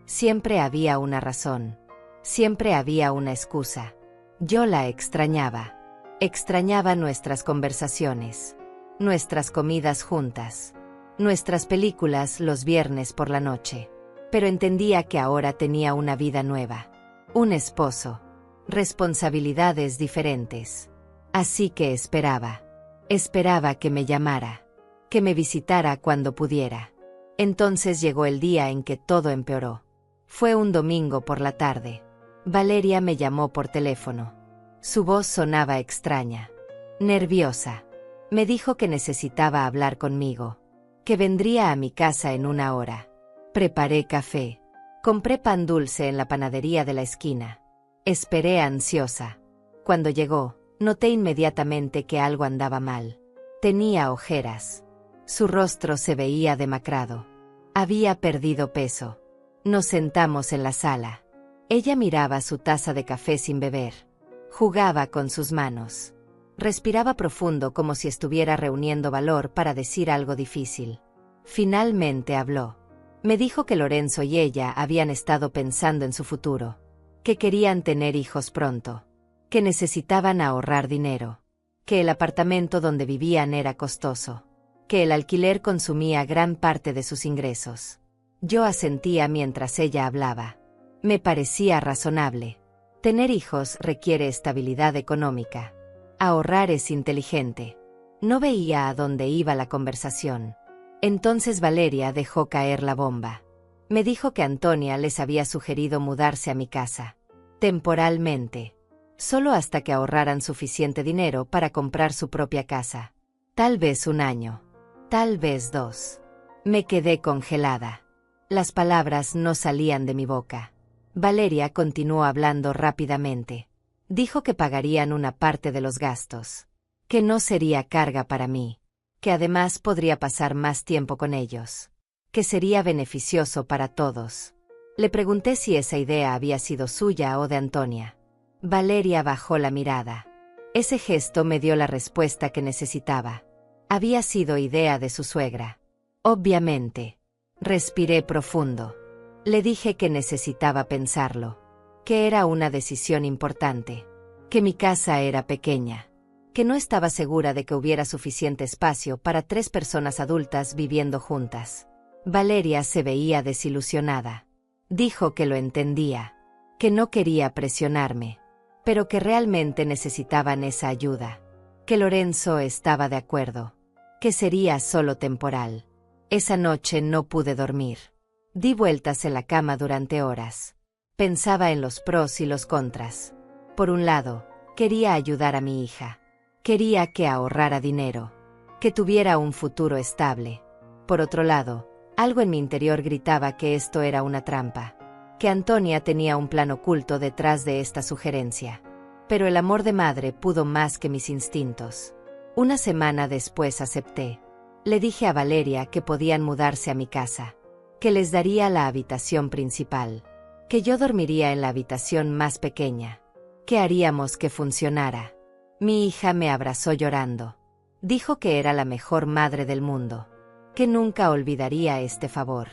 Siempre había una razón. Siempre había una excusa. Yo la extrañaba. Extrañaba nuestras conversaciones, nuestras comidas juntas, nuestras películas los viernes por la noche. Pero entendía que ahora tenía una vida nueva, un esposo, responsabilidades diferentes. Así que esperaba. Esperaba que me llamara, que me visitara cuando pudiera. Entonces llegó el día en que todo empeoró. Fue un domingo por la tarde. Valeria me llamó por teléfono. Su voz sonaba extraña, nerviosa. Me dijo que necesitaba hablar conmigo, que vendría a mi casa en 1 hora. Preparé café. Compré pan dulce en la panadería de la esquina. Esperé ansiosa. Cuando llegó, noté inmediatamente que algo andaba mal. Tenía ojeras. Su rostro se veía demacrado. Había perdido peso. Nos sentamos en la sala. Ella miraba su taza de café sin beber. Jugaba con sus manos. Respiraba profundo como si estuviera reuniendo valor para decir algo difícil. Finalmente habló. Me dijo que Lorenzo y ella habían estado pensando en su futuro, que querían tener hijos pronto, que necesitaban ahorrar dinero, que el apartamento donde vivían era costoso, que el alquiler consumía gran parte de sus ingresos. Yo asentía mientras ella hablaba. Me parecía razonable. Tener hijos requiere estabilidad económica. Ahorrar es inteligente. No veía a dónde iba la conversación. Entonces Valeria dejó caer la bomba. Me dijo que Antonia les había sugerido mudarse a mi casa. Temporalmente. Solo hasta que ahorraran suficiente dinero para comprar su propia casa. Tal vez 1 año. Tal vez 2. Me quedé congelada. Las palabras no salían de mi boca. Valeria continuó hablando rápidamente. Dijo que pagarían una parte de los gastos. Que no sería carga para mí. Que además podría pasar más tiempo con ellos. Que sería beneficioso para todos. Le pregunté si esa idea había sido suya o de Antonia. Valeria bajó la mirada. Ese gesto me dio la respuesta que necesitaba. Había sido idea de su suegra. Obviamente. Respiré profundo. Le dije que necesitaba pensarlo. Que era una decisión importante. Que mi casa era pequeña. Que no estaba segura de que hubiera suficiente espacio para 3 personas adultas viviendo juntas. Valeria se veía desilusionada. Dijo que lo entendía. Que no quería presionarme. Pero que realmente necesitaban esa ayuda. Que Lorenzo estaba de acuerdo. Que sería solo temporal. Esa noche no pude dormir. Di vueltas en la cama durante horas. Pensaba en los pros y los contras. Por un lado, quería ayudar a mi hija. Quería que ahorrara dinero. Que tuviera un futuro estable. Por otro lado, algo en mi interior gritaba que esto era una trampa. Que Antonia tenía un plan oculto detrás de esta sugerencia. Pero el amor de madre pudo más que mis instintos. 1 semana después acepté. Le dije a Valeria que podían mudarse a mi casa. Que les daría la habitación principal. Que yo dormiría en la habitación más pequeña. Que haríamos que funcionara. Mi hija me abrazó llorando. Dijo que era la mejor madre del mundo. Que nunca olvidaría este favor.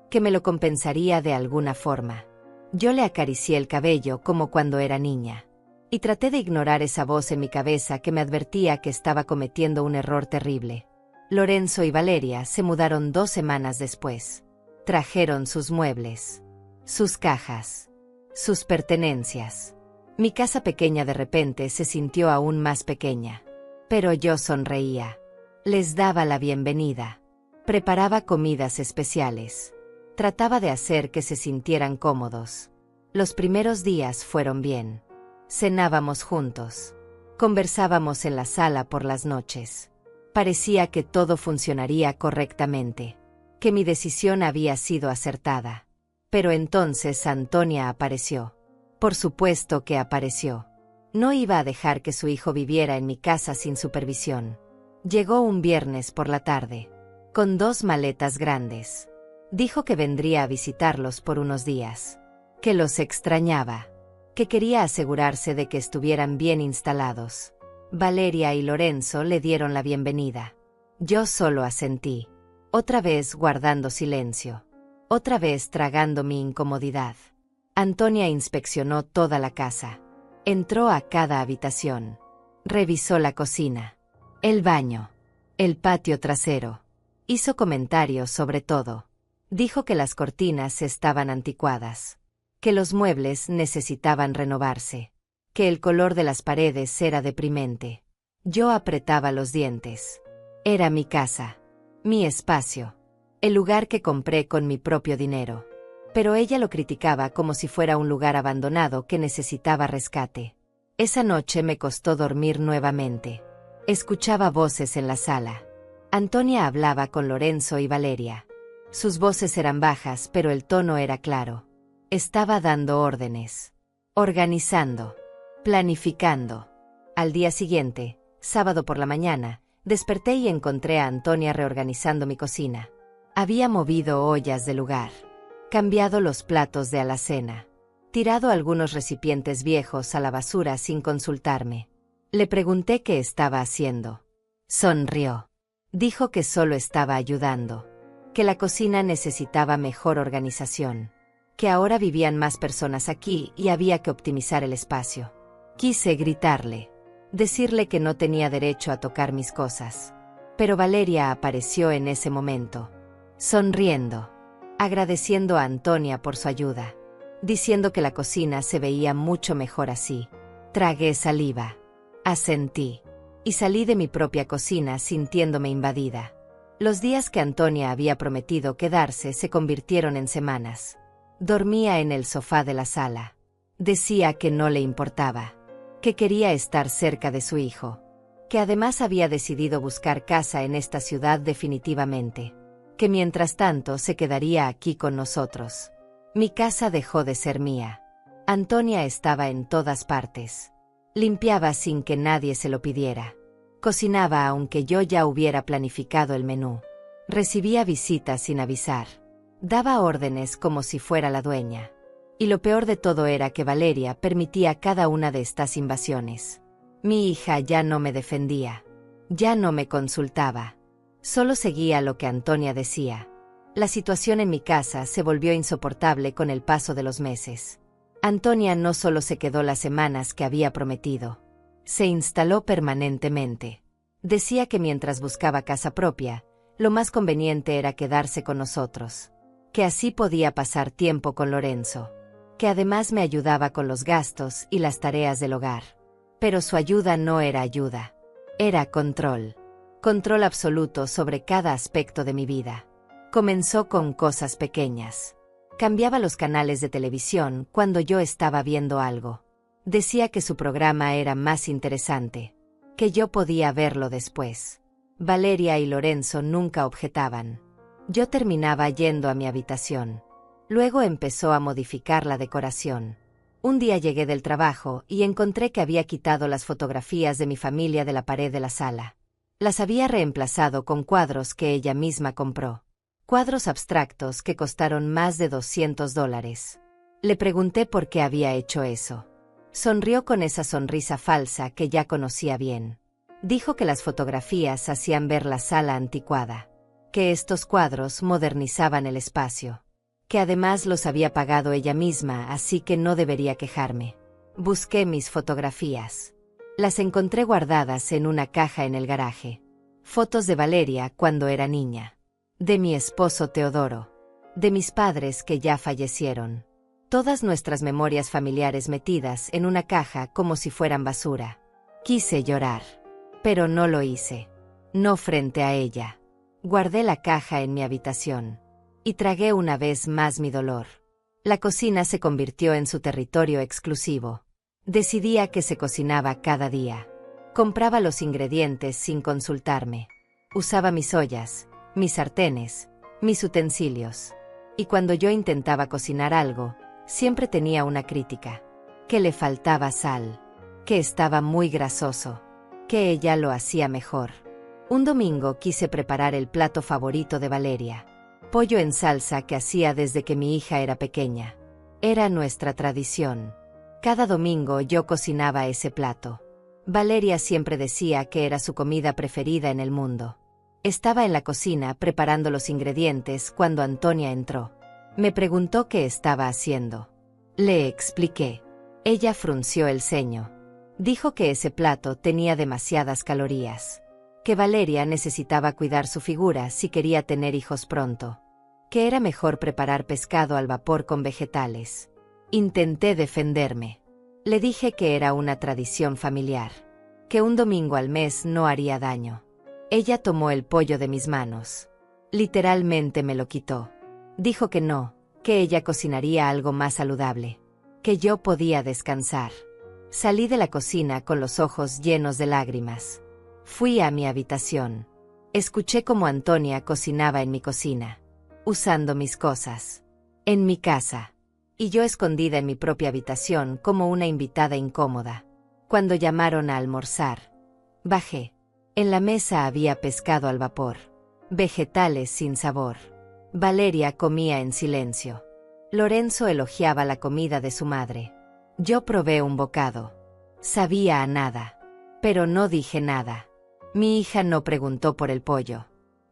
Que me lo compensaría de alguna forma. Yo le acaricié el cabello como cuando era niña. Y traté de ignorar esa voz en mi cabeza que me advertía que estaba cometiendo un error terrible. Lorenzo y Valeria se mudaron 2 semanas después. Trajeron sus muebles. Sus cajas. Sus pertenencias. Mi casa pequeña de repente se sintió aún más pequeña. Pero yo sonreía. Les daba la bienvenida. Preparaba comidas especiales. Trataba de hacer que se sintieran cómodos. Los primeros días fueron bien. Cenábamos juntos. Conversábamos en la sala por las noches. Parecía que todo funcionaría correctamente. Que mi decisión había sido acertada. Pero entonces Antonia apareció. Por supuesto que apareció. No iba a dejar que su hijo viviera en mi casa sin supervisión. Llegó un viernes por la tarde. Con 2 maletas grandes. Dijo que vendría a visitarlos por unos días. Que los extrañaba. Que quería asegurarse de que estuvieran bien instalados. Valeria y Lorenzo le dieron la bienvenida. Yo solo asentí. Otra vez guardando silencio. Otra vez tragando mi incomodidad. Antonia inspeccionó toda la casa. Entró a cada habitación. Revisó la cocina. El baño. El patio trasero. Hizo comentarios sobre todo. Dijo que las cortinas estaban anticuadas. Que los muebles necesitaban renovarse. Que el color de las paredes era deprimente. Yo apretaba los dientes. Era mi casa. Mi espacio. El lugar que compré con mi propio dinero. Pero ella lo criticaba como si fuera un lugar abandonado que necesitaba rescate. Esa noche me costó dormir nuevamente. Escuchaba voces en la sala. Antonia hablaba con Lorenzo y Valeria. Sus voces eran bajas, pero el tono era claro. Estaba dando órdenes. organizando, planificando. Al día siguiente, sábado por la mañana, desperté y encontré a Antonia reorganizando mi cocina. Había movido ollas de lugar, cambiado los platos de alacena, tirado algunos recipientes viejos a la basura sin consultarme. Le pregunté qué estaba haciendo. Sonrió. Dijo que solo estaba ayudando, que la cocina necesitaba mejor organización, que ahora vivían más personas aquí y había que optimizar el espacio. Quise gritarle, decirle que no tenía derecho a tocar mis cosas. Pero Valeria apareció en ese momento, sonriendo, agradeciendo a Antonia por su ayuda, diciendo que la cocina se veía mucho mejor así. Tragué saliva, asentí, y salí de mi propia cocina sintiéndome invadida. Los días que Antonia había prometido quedarse se convirtieron en semanas. Dormía en el sofá de la sala. Decía que no le importaba, que quería estar cerca de su hijo, que además había decidido buscar casa en esta ciudad definitivamente, que mientras tanto se quedaría aquí con nosotros. Mi casa dejó de ser mía. Antonia estaba en todas partes. Limpiaba sin que nadie se lo pidiera. Cocinaba aunque yo ya hubiera planificado el menú. Recibía visitas sin avisar. Daba órdenes como si fuera la dueña. Y lo peor de todo era que Valeria permitía cada una de estas invasiones. Mi hija ya no me defendía. Ya no me consultaba. Solo seguía lo que Antonia decía. La situación en mi casa se volvió insoportable con el paso de los meses. Antonia no solo se quedó las semanas que había prometido. Se instaló permanentemente. Decía que mientras buscaba casa propia, lo más conveniente era quedarse con nosotros. Que así podía pasar tiempo con Lorenzo. Que además me ayudaba con los gastos y las tareas del hogar. Pero su ayuda no era ayuda. Era control. Control absoluto sobre cada aspecto de mi vida. Comenzó con cosas pequeñas. Cambiaba los canales de televisión cuando yo estaba viendo algo. Decía que su programa era más interesante, que yo podía verlo después. Valeria y Lorenzo nunca objetaban. Yo terminaba yendo a mi habitación. Luego empezó a modificar la decoración. Un día llegué del trabajo y encontré que había quitado las fotografías de mi familia de la pared de la sala. Las había reemplazado con cuadros que ella misma compró. Cuadros abstractos que costaron más de $200. Le pregunté por qué había hecho eso. Sonrió con esa sonrisa falsa que ya conocía bien. Dijo que las fotografías hacían ver la sala anticuada, que estos cuadros modernizaban el espacio, que además los había pagado ella misma, así que no debería quejarme. Busqué mis fotografías. Las encontré guardadas en una caja en el garaje. Fotos de Valeria cuando era niña. De mi esposo Teodoro. De mis padres que ya fallecieron. Todas nuestras memorias familiares metidas en una caja como si fueran basura. Quise llorar. Pero no lo hice. No frente a ella. Guardé la caja en mi habitación. Y tragué una vez más mi dolor. La cocina se convirtió en su territorio exclusivo. Decidía que se cocinaba cada día. Compraba los ingredientes sin consultarme. Usaba mis ollas, mis sartenes, mis utensilios. Y cuando yo intentaba cocinar algo, siempre tenía una crítica. Que le faltaba sal. Que estaba muy grasoso. Que ella lo hacía mejor. Un domingo quise preparar el plato favorito de Valeria. Pollo en salsa que hacía desde que mi hija era pequeña. Era nuestra tradición. Cada domingo yo cocinaba ese plato. Valeria siempre decía que era su comida preferida en el mundo. Estaba en la cocina preparando los ingredientes cuando Antonia entró. Me preguntó qué estaba haciendo. Le expliqué. Ella frunció el ceño. Dijo que ese plato tenía demasiadas calorías. Que Valeria necesitaba cuidar su figura si quería tener hijos pronto. Que era mejor preparar pescado al vapor con vegetales. Intenté defenderme. Le dije que era una tradición familiar. Que un domingo al mes no haría daño. Ella tomó el pollo de mis manos. Literalmente me lo quitó. Dijo que no, que ella cocinaría algo más saludable. Que yo podía descansar. Salí de la cocina con los ojos llenos de lágrimas. Fui a mi habitación. Escuché cómo Antonia cocinaba en mi cocina. Usando mis cosas. En mi casa. y yo escondida en mi propia habitación como una invitada incómoda. Cuando llamaron a almorzar, bajé. En la mesa había pescado al vapor, vegetales sin sabor. Valeria comía en silencio. Lorenzo elogiaba la comida de su madre. Yo probé un bocado. Sabía a nada, pero no dije nada. Mi hija no preguntó por el pollo.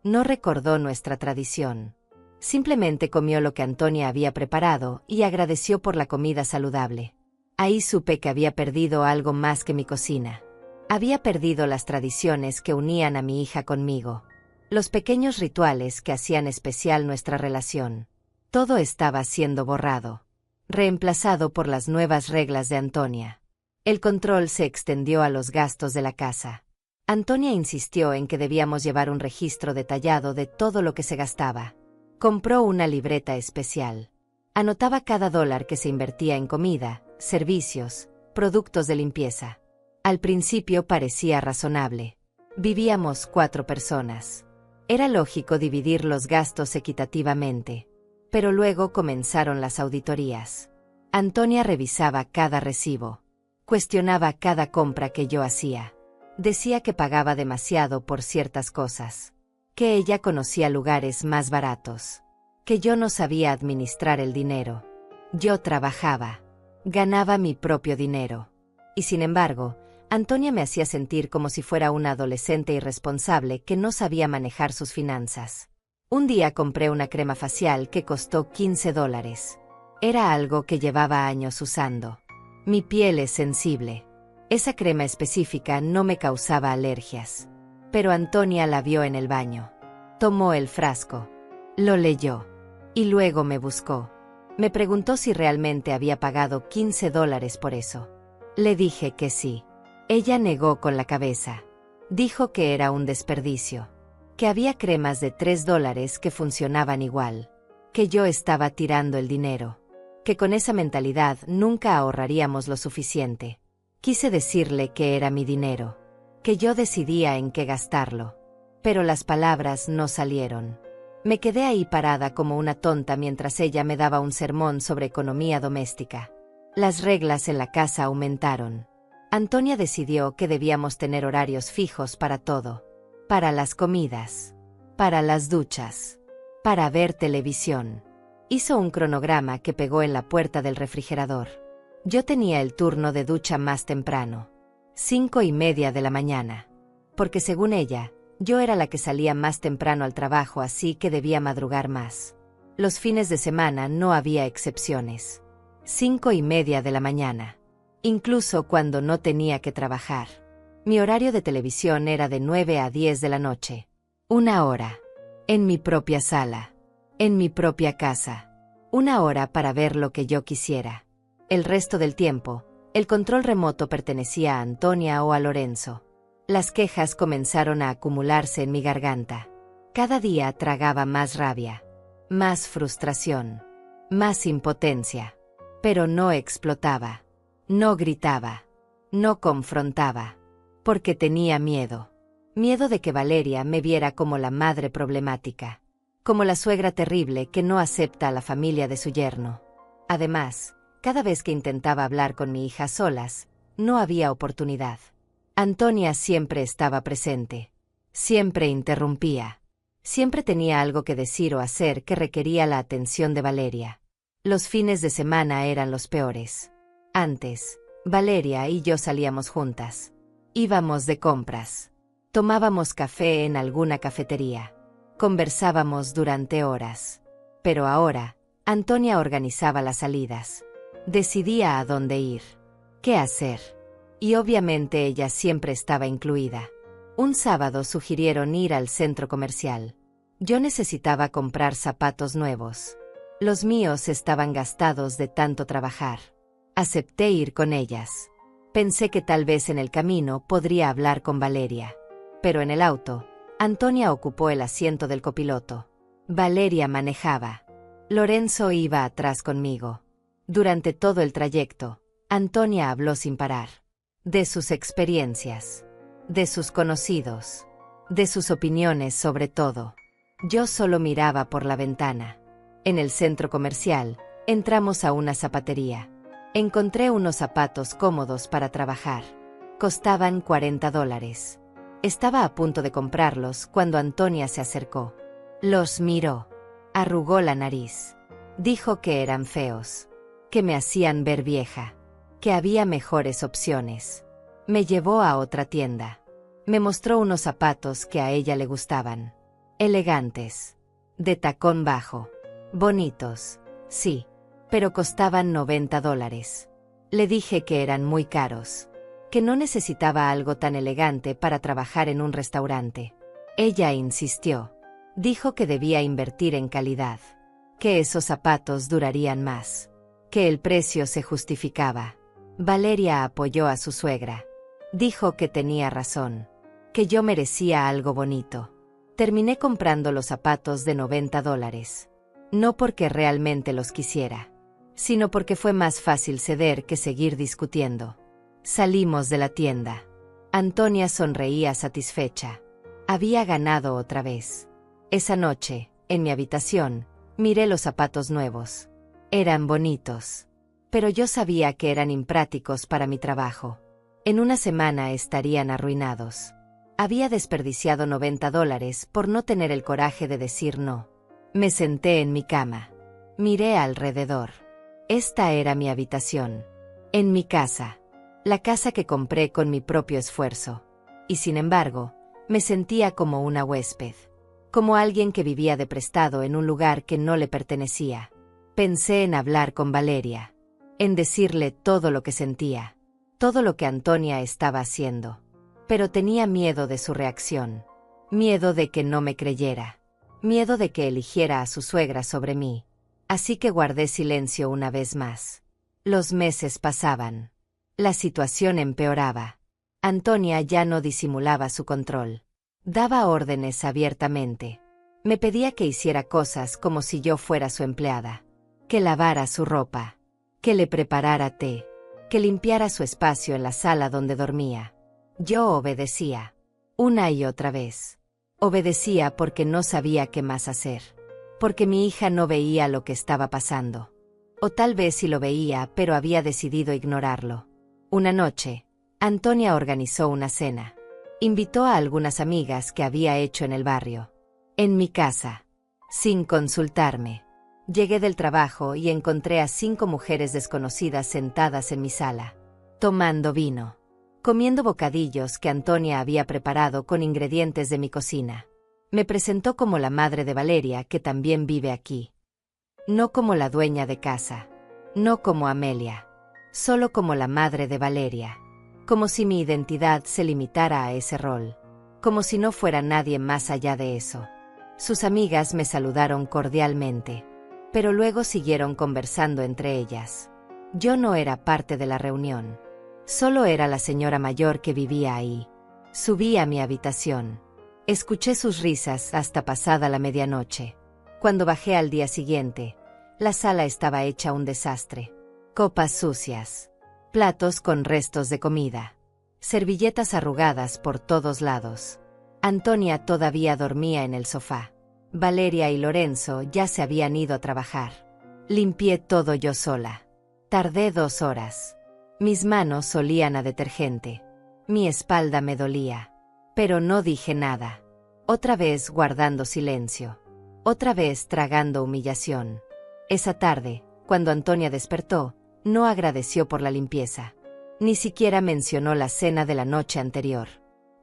No recordó nuestra tradición. Simplemente comió lo que Antonia había preparado y agradeció por la comida saludable. Ahí supe que había perdido algo más que mi cocina. Había perdido las tradiciones que unían a mi hija conmigo. Los pequeños rituales que hacían especial nuestra relación. Todo estaba siendo borrado, reemplazado por las nuevas reglas de Antonia. El control se extendió a los gastos de la casa. Antonia insistió en que debíamos llevar un registro detallado de todo lo que se gastaba. Compró una libreta especial. Anotaba cada dólar que se invertía en comida, servicios, productos de limpieza. Al principio parecía razonable. Vivíamos 4 personas. Era lógico dividir los gastos equitativamente. Pero luego comenzaron las auditorías. Antonia revisaba cada recibo. Cuestionaba cada compra que yo hacía. Decía que pagaba demasiado por ciertas cosas. Que ella conocía lugares más baratos. Que yo no sabía administrar el dinero. Yo trabajaba. Ganaba mi propio dinero. Y sin embargo, Antonia me hacía sentir como si fuera una adolescente irresponsable que no sabía manejar sus finanzas. Un día compré una crema facial que costó $15. Era algo que llevaba años usando. Mi piel es sensible. Esa crema específica no me causaba alergias. Pero Antonia la vio en el baño. Tomó el frasco. Lo leyó. Y luego me buscó. Me preguntó si realmente había pagado $15 por eso. Le dije que sí. Ella negó con la cabeza. Dijo que era un desperdicio. Que había cremas de $3 que funcionaban igual. Que yo estaba tirando el dinero. Que con esa mentalidad nunca ahorraríamos lo suficiente. Quise decirle que era mi dinero. Que yo decidía en qué gastarlo. Pero las palabras no salieron. Me quedé ahí parada como una tonta mientras ella me daba un sermón sobre economía doméstica. Las reglas en la casa aumentaron. Antonia decidió que debíamos tener horarios fijos para todo. Para las comidas. Para las duchas. Para ver televisión. Hizo un cronograma que pegó en la puerta del refrigerador. Yo tenía el turno de ducha más temprano. 5:30 de la mañana. Porque según ella, yo era la que salía más temprano al trabajo, así que debía madrugar más. Los fines de semana no había excepciones. 5:30 de la mañana. Incluso cuando no tenía que trabajar. Mi horario de televisión era de 9 a 10 de la noche. 1 hora. En mi propia sala. En mi propia casa. 1 hora para ver lo que yo quisiera. El resto del tiempo, el control remoto pertenecía a Antonia o a Lorenzo. Las quejas comenzaron a acumularse en mi garganta. Cada día tragaba más rabia. Más frustración. Más impotencia. Pero no explotaba. No gritaba. No confrontaba. Porque tenía miedo. Miedo de que Valeria me viera como la madre problemática. Como la suegra terrible que no acepta a la familia de su yerno. Además, cada vez que intentaba hablar con mi hija a solas, no había oportunidad. Antonia siempre estaba presente. Siempre interrumpía. Siempre tenía algo que decir o hacer que requería la atención de Valeria. Los fines de semana eran los peores. Antes, Valeria y yo salíamos juntas. Íbamos de compras. Tomábamos café en alguna cafetería. Conversábamos durante horas. Pero ahora, Antonia organizaba las salidas. Decidía a dónde ir. ¿Qué hacer? Y obviamente ella siempre estaba incluida. Un sábado sugirieron ir al centro comercial. Yo necesitaba comprar zapatos nuevos. Los míos estaban gastados de tanto trabajar. Acepté ir con ellas. Pensé que tal vez en el camino podría hablar con Valeria. Pero en el auto, Antonia ocupó el asiento del copiloto. Valeria manejaba. Lorenzo iba atrás conmigo. Durante todo el trayecto, Antonia habló sin parar. De sus experiencias. De sus conocidos. De sus opiniones sobre todo. Yo solo miraba por la ventana. En el centro comercial, Entramos a una zapatería. Encontré unos zapatos cómodos para trabajar. Costaban $40. Estaba a punto de comprarlos cuando Antonia se acercó. Los miró. Arrugó la nariz. Dijo que eran feos. Que me hacían ver vieja. Que había mejores opciones. Me llevó a otra tienda. Me mostró unos zapatos que a ella le gustaban. Elegantes. De tacón bajo. Bonitos. Sí. Pero costaban $90. Le dije que eran muy caros. Que no necesitaba algo tan elegante para trabajar en un restaurante. Ella insistió. Dijo que debía invertir en calidad. Que esos zapatos durarían más. Que el precio se justificaba. Valeria apoyó a su suegra. Dijo que tenía razón. Que yo merecía algo bonito. Terminé comprando los zapatos de $90. No porque realmente los quisiera, sino porque fue más fácil ceder que seguir discutiendo. Salimos de la tienda. Antonia sonreía satisfecha. Había ganado otra vez. Esa noche, en mi habitación, miré los zapatos nuevos. Eran bonitos. Pero yo sabía que eran imprácticos para mi trabajo. En una semana estarían arruinados. Había desperdiciado $90 por no tener el coraje de decir no. Me senté en mi cama. Miré alrededor. Esta era mi habitación. En mi casa. La casa que compré con mi propio esfuerzo. Y sin embargo, me sentía como una huésped. Como alguien que vivía de prestado en un lugar que no le pertenecía. Pensé en hablar con Valeria. En decirle todo lo que sentía. Todo lo que Antonia estaba haciendo. Pero tenía miedo de su reacción. Miedo de que no me creyera. Miedo de que eligiera a su suegra sobre mí. Así que guardé silencio una vez más. Los meses pasaban. La situación empeoraba. Antonia ya no disimulaba su control. Daba órdenes abiertamente. Me pedía que hiciera cosas como si yo fuera su empleada. Que lavara su ropa. Que le preparara té. Que limpiara su espacio en la sala donde dormía. Yo obedecía. Una y otra vez. Obedecía porque no sabía qué más hacer. Porque mi hija no veía lo que estaba pasando. O tal vez sí lo veía, pero había decidido ignorarlo. Una noche, Antonia organizó una cena. Invitó a algunas amigas que había hecho en el barrio. En mi casa. Sin consultarme. Llegué del trabajo y encontré a 5 mujeres desconocidas sentadas en mi sala. Tomando vino. Comiendo bocadillos que Antonia había preparado con ingredientes de mi cocina. Me presentó como la madre de Valeria, que también vive aquí. No como la dueña de casa. No como Amelia. Solo como la madre de Valeria. Como si mi identidad se limitara a ese rol. Como si no fuera nadie más allá de eso. Sus amigas me saludaron cordialmente. Pero luego siguieron conversando entre ellas. Yo no era parte de la reunión. Solo era la señora mayor que vivía ahí. Subí a mi habitación. Escuché sus risas hasta pasada la medianoche. Cuando bajé al día siguiente, la sala estaba hecha un desastre. Copas sucias. Platos con restos de comida. Servilletas arrugadas por todos lados. Antonia todavía dormía en el sofá. Valeria y Lorenzo ya se habían ido a trabajar. Limpié todo yo sola. Tardé 2 horas. Mis manos olían a detergente. Mi espalda me dolía. Pero no dije nada. Otra vez guardando silencio. Otra vez tragando humillación. Esa tarde, cuando Antonia despertó, no agradeció por la limpieza. Ni siquiera mencionó la cena de la noche anterior.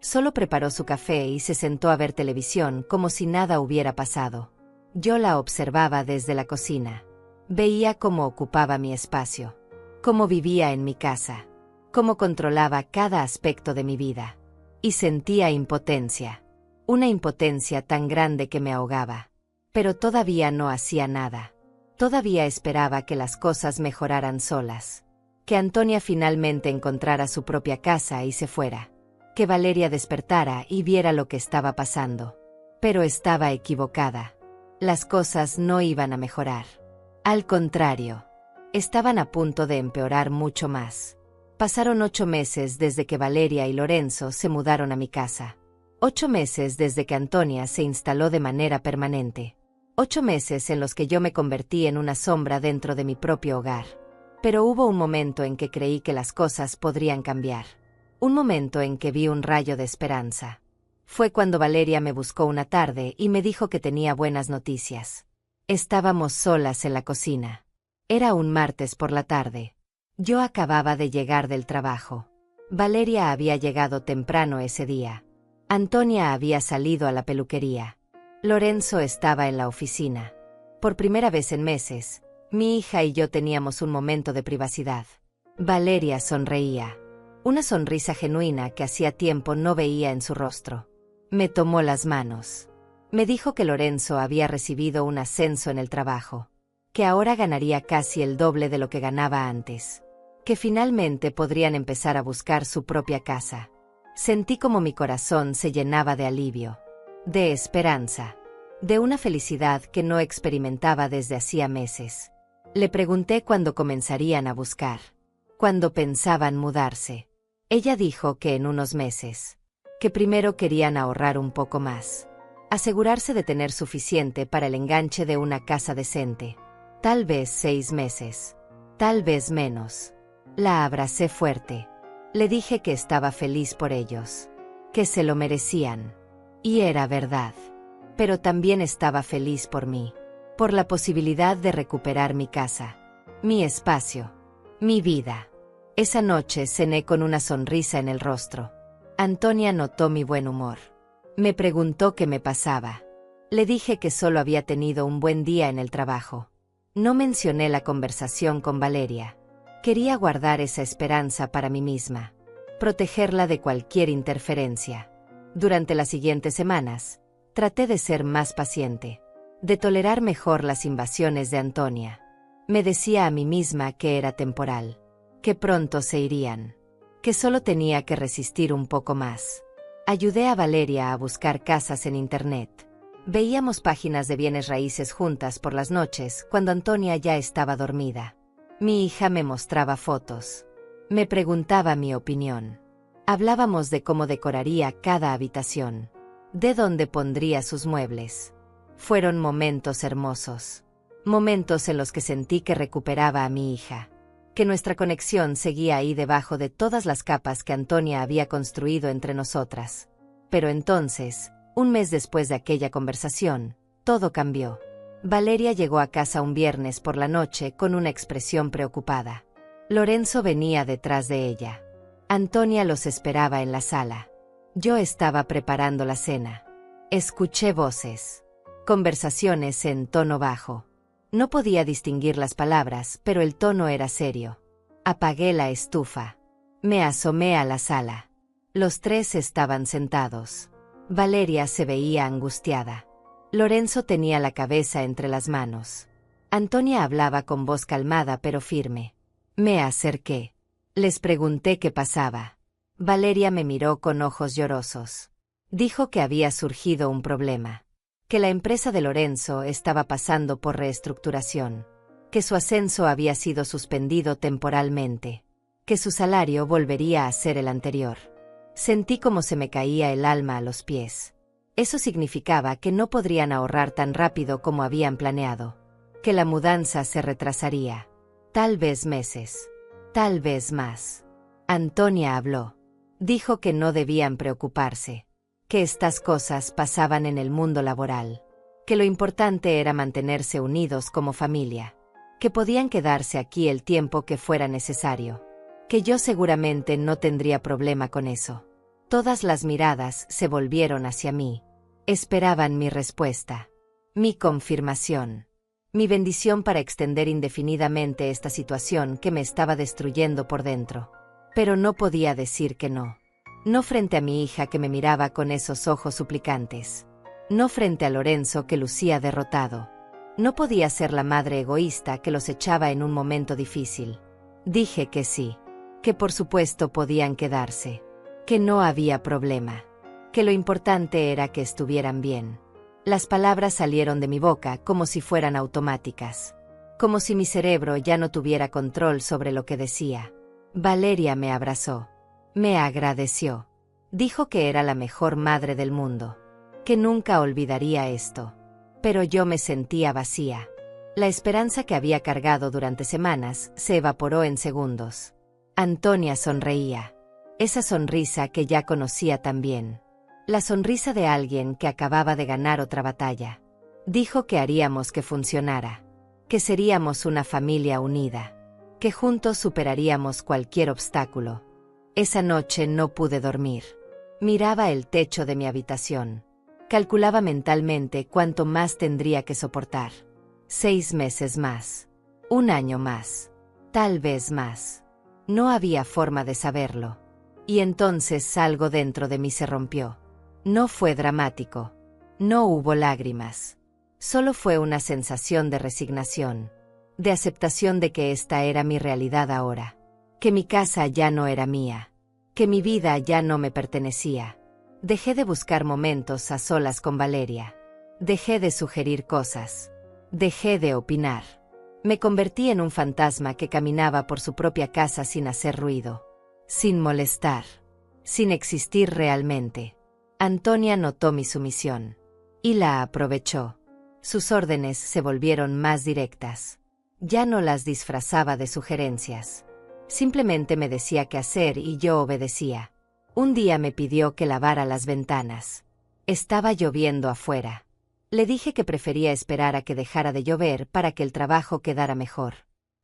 Solo preparó su café y se sentó a ver televisión como si nada hubiera pasado. Yo la observaba desde la cocina. Veía cómo ocupaba mi espacio. Cómo vivía en mi casa. Cómo controlaba cada aspecto de mi vida. Y sentía impotencia. Una impotencia tan grande que me ahogaba. Pero todavía no hacía nada. Todavía esperaba que las cosas mejoraran solas. Que Antonia finalmente encontrara su propia casa y se fuera. Que Valeria despertara y viera lo que estaba pasando. Pero estaba equivocada. Las cosas no iban a mejorar. Al contrario, estaban a punto de empeorar mucho más. Pasaron 8 meses desde que Valeria y Lorenzo se mudaron a mi casa. 8 meses desde que Antonia se instaló de manera permanente. 8 meses en los que yo me convertí en una sombra dentro de mi propio hogar. Pero hubo un momento en que creí que las cosas podrían cambiar. Un momento en que vi un rayo de esperanza. Fue cuando Valeria me buscó una tarde y me dijo que tenía buenas noticias. Estábamos solas en la cocina. Era un martes por la tarde. Yo acababa de llegar del trabajo. Valeria había llegado temprano ese día. Antonia había salido a la peluquería. Lorenzo estaba en la oficina. Por primera vez en meses, mi hija y yo teníamos un momento de privacidad. Valeria sonreía. Una sonrisa genuina que hacía tiempo no veía en su rostro. Me tomó las manos. Me dijo que Lorenzo había recibido un ascenso en el trabajo. Que ahora ganaría casi el doble de lo que ganaba antes. Que finalmente podrían empezar a buscar su propia casa. Sentí como mi corazón se llenaba de alivio. De esperanza. De una felicidad que no experimentaba desde hacía meses. Le pregunté cuándo comenzarían a buscar. Cuándo pensaban mudarse. Ella dijo que en unos meses. Que primero querían ahorrar un poco más. Asegurarse de tener suficiente para el enganche de una casa decente. Tal vez 6 meses. Tal vez menos. La abracé fuerte. Le dije que estaba feliz por ellos. Que se lo merecían. Y era verdad. Pero también estaba feliz por mí. Por la posibilidad de recuperar mi casa. Mi espacio. Mi vida. Esa noche cené con una sonrisa en el rostro. Antonia notó mi buen humor. Me preguntó qué me pasaba. Le dije que solo había tenido un buen día en el trabajo. No mencioné la conversación con Valeria. Quería guardar esa esperanza para mí misma. Protegerla de cualquier interferencia. Durante las siguientes semanas, traté de ser más paciente. De tolerar mejor las invasiones de Antonia. Me decía a mí misma que era temporal. Que pronto se irían. Que solo tenía que resistir un poco más. Ayudé a Valeria a buscar casas en internet. Veíamos páginas de bienes raíces juntas por las noches cuando Antonia ya estaba dormida. Mi hija me mostraba fotos. Me preguntaba mi opinión. Hablábamos de cómo decoraría cada habitación. De dónde pondría sus muebles. Fueron momentos hermosos. Momentos en los que sentí que recuperaba a mi hija. Que nuestra conexión seguía ahí debajo de todas las capas que Antonia había construido entre nosotras. Pero entonces, un mes después de aquella conversación, todo cambió. Valeria llegó a casa un viernes por la noche con una expresión preocupada. Lorenzo venía detrás de ella. Antonia los esperaba en la sala. Yo estaba preparando la cena. Escuché voces. Conversaciones en tono bajo. No podía distinguir las palabras, pero el tono era serio. Apagué la estufa. Me asomé a la sala. Los 3 estaban sentados. Valeria se veía angustiada. Lorenzo tenía la cabeza entre las manos. Antonia hablaba con voz calmada pero firme. Me acerqué. Les pregunté qué pasaba. Valeria me miró con ojos llorosos. Dijo que había surgido un problema. Que la empresa de Lorenzo estaba pasando por reestructuración. Que su ascenso había sido suspendido temporalmente. Que su salario volvería a ser el anterior. Sentí como se me caía el alma a los pies. Eso significaba que no podrían ahorrar tan rápido como habían planeado. Que la mudanza se retrasaría. Tal vez meses. Tal vez más. Antonia habló. Dijo que no debían preocuparse. Que estas cosas pasaban en el mundo laboral. Que lo importante era mantenerse unidos como familia. Que podían quedarse aquí el tiempo que fuera necesario. Que yo seguramente no tendría problema con eso. Todas las miradas se volvieron hacia mí. Esperaban mi respuesta. Mi confirmación. Mi bendición para extender indefinidamente esta situación que me estaba destruyendo por dentro. Pero no podía decir que no. No frente a mi hija que me miraba con esos ojos suplicantes. No frente a Lorenzo que lucía derrotado. No podía ser la madre egoísta que los echaba en un momento difícil. Dije que sí. Que por supuesto podían quedarse. Que no había problema. Que lo importante era que estuvieran bien. Las palabras salieron de mi boca como si fueran automáticas. Como si mi cerebro ya no tuviera control sobre lo que decía. Valeria me abrazó. Me agradeció. Dijo que era la mejor madre del mundo. Que nunca olvidaría esto. Pero yo me sentía vacía. La esperanza que había cargado durante semanas se evaporó en segundos. Antonia sonreía. Esa sonrisa que ya conocía tan bien. La sonrisa de alguien que acababa de ganar otra batalla. Dijo que haríamos que funcionara. Que seríamos una familia unida. Que juntos superaríamos cualquier obstáculo. Esa noche no pude dormir. Miraba el techo de mi habitación. Calculaba mentalmente cuánto más tendría que soportar. 6 meses más. 1 año más. Tal vez más. No había forma de saberlo. Y entonces algo dentro de mí se rompió. No fue dramático. No hubo lágrimas. Solo fue una sensación de resignación. De aceptación de que esta era mi realidad ahora. Que mi casa ya no era mía. Que mi vida ya no me pertenecía. Dejé de buscar momentos a solas con Valeria. Dejé de sugerir cosas. Dejé de opinar. Me convertí en un fantasma que caminaba por su propia casa sin hacer ruido. Sin molestar. Sin existir realmente. Antonia notó mi sumisión. Y la aprovechó. Sus órdenes se volvieron más directas. Ya no las disfrazaba de sugerencias. Simplemente me decía qué hacer y yo obedecía. Un día me pidió que lavara las ventanas. Estaba lloviendo afuera. Le dije que prefería esperar a que dejara de llover para que el trabajo quedara mejor.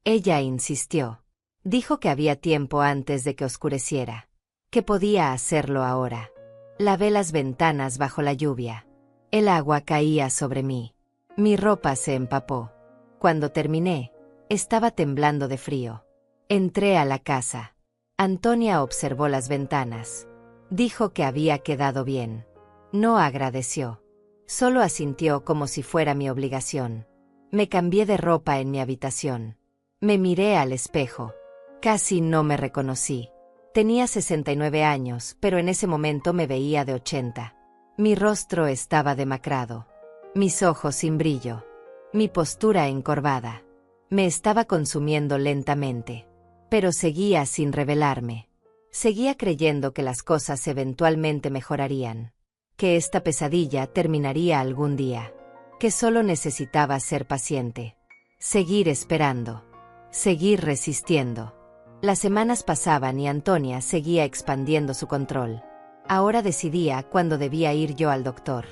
Ella insistió. Dijo que había tiempo antes de que oscureciera. Que podía hacerlo ahora. Lavé las ventanas bajo la lluvia. El agua caía sobre mí. Mi ropa se empapó. Cuando terminé, estaba temblando de frío. Entré a la casa. Antonia observó las ventanas. Dijo que había quedado bien. No agradeció. Solo asintió como si fuera mi obligación. Me cambié de ropa en mi habitación. Me miré al espejo. Casi no me reconocí. Tenía 69 años, pero en ese momento me veía de 80. Mi rostro estaba demacrado. Mis ojos sin brillo. Mi postura encorvada. Me estaba consumiendo lentamente. Pero seguía sin revelarme. Seguía creyendo que las cosas eventualmente mejorarían. Que esta pesadilla terminaría algún día. Que solo necesitaba ser paciente. Seguir esperando. Seguir resistiendo. Las semanas pasaban y Antonia seguía expandiendo su control. Ahora decidía cuándo debía ir yo al doctor.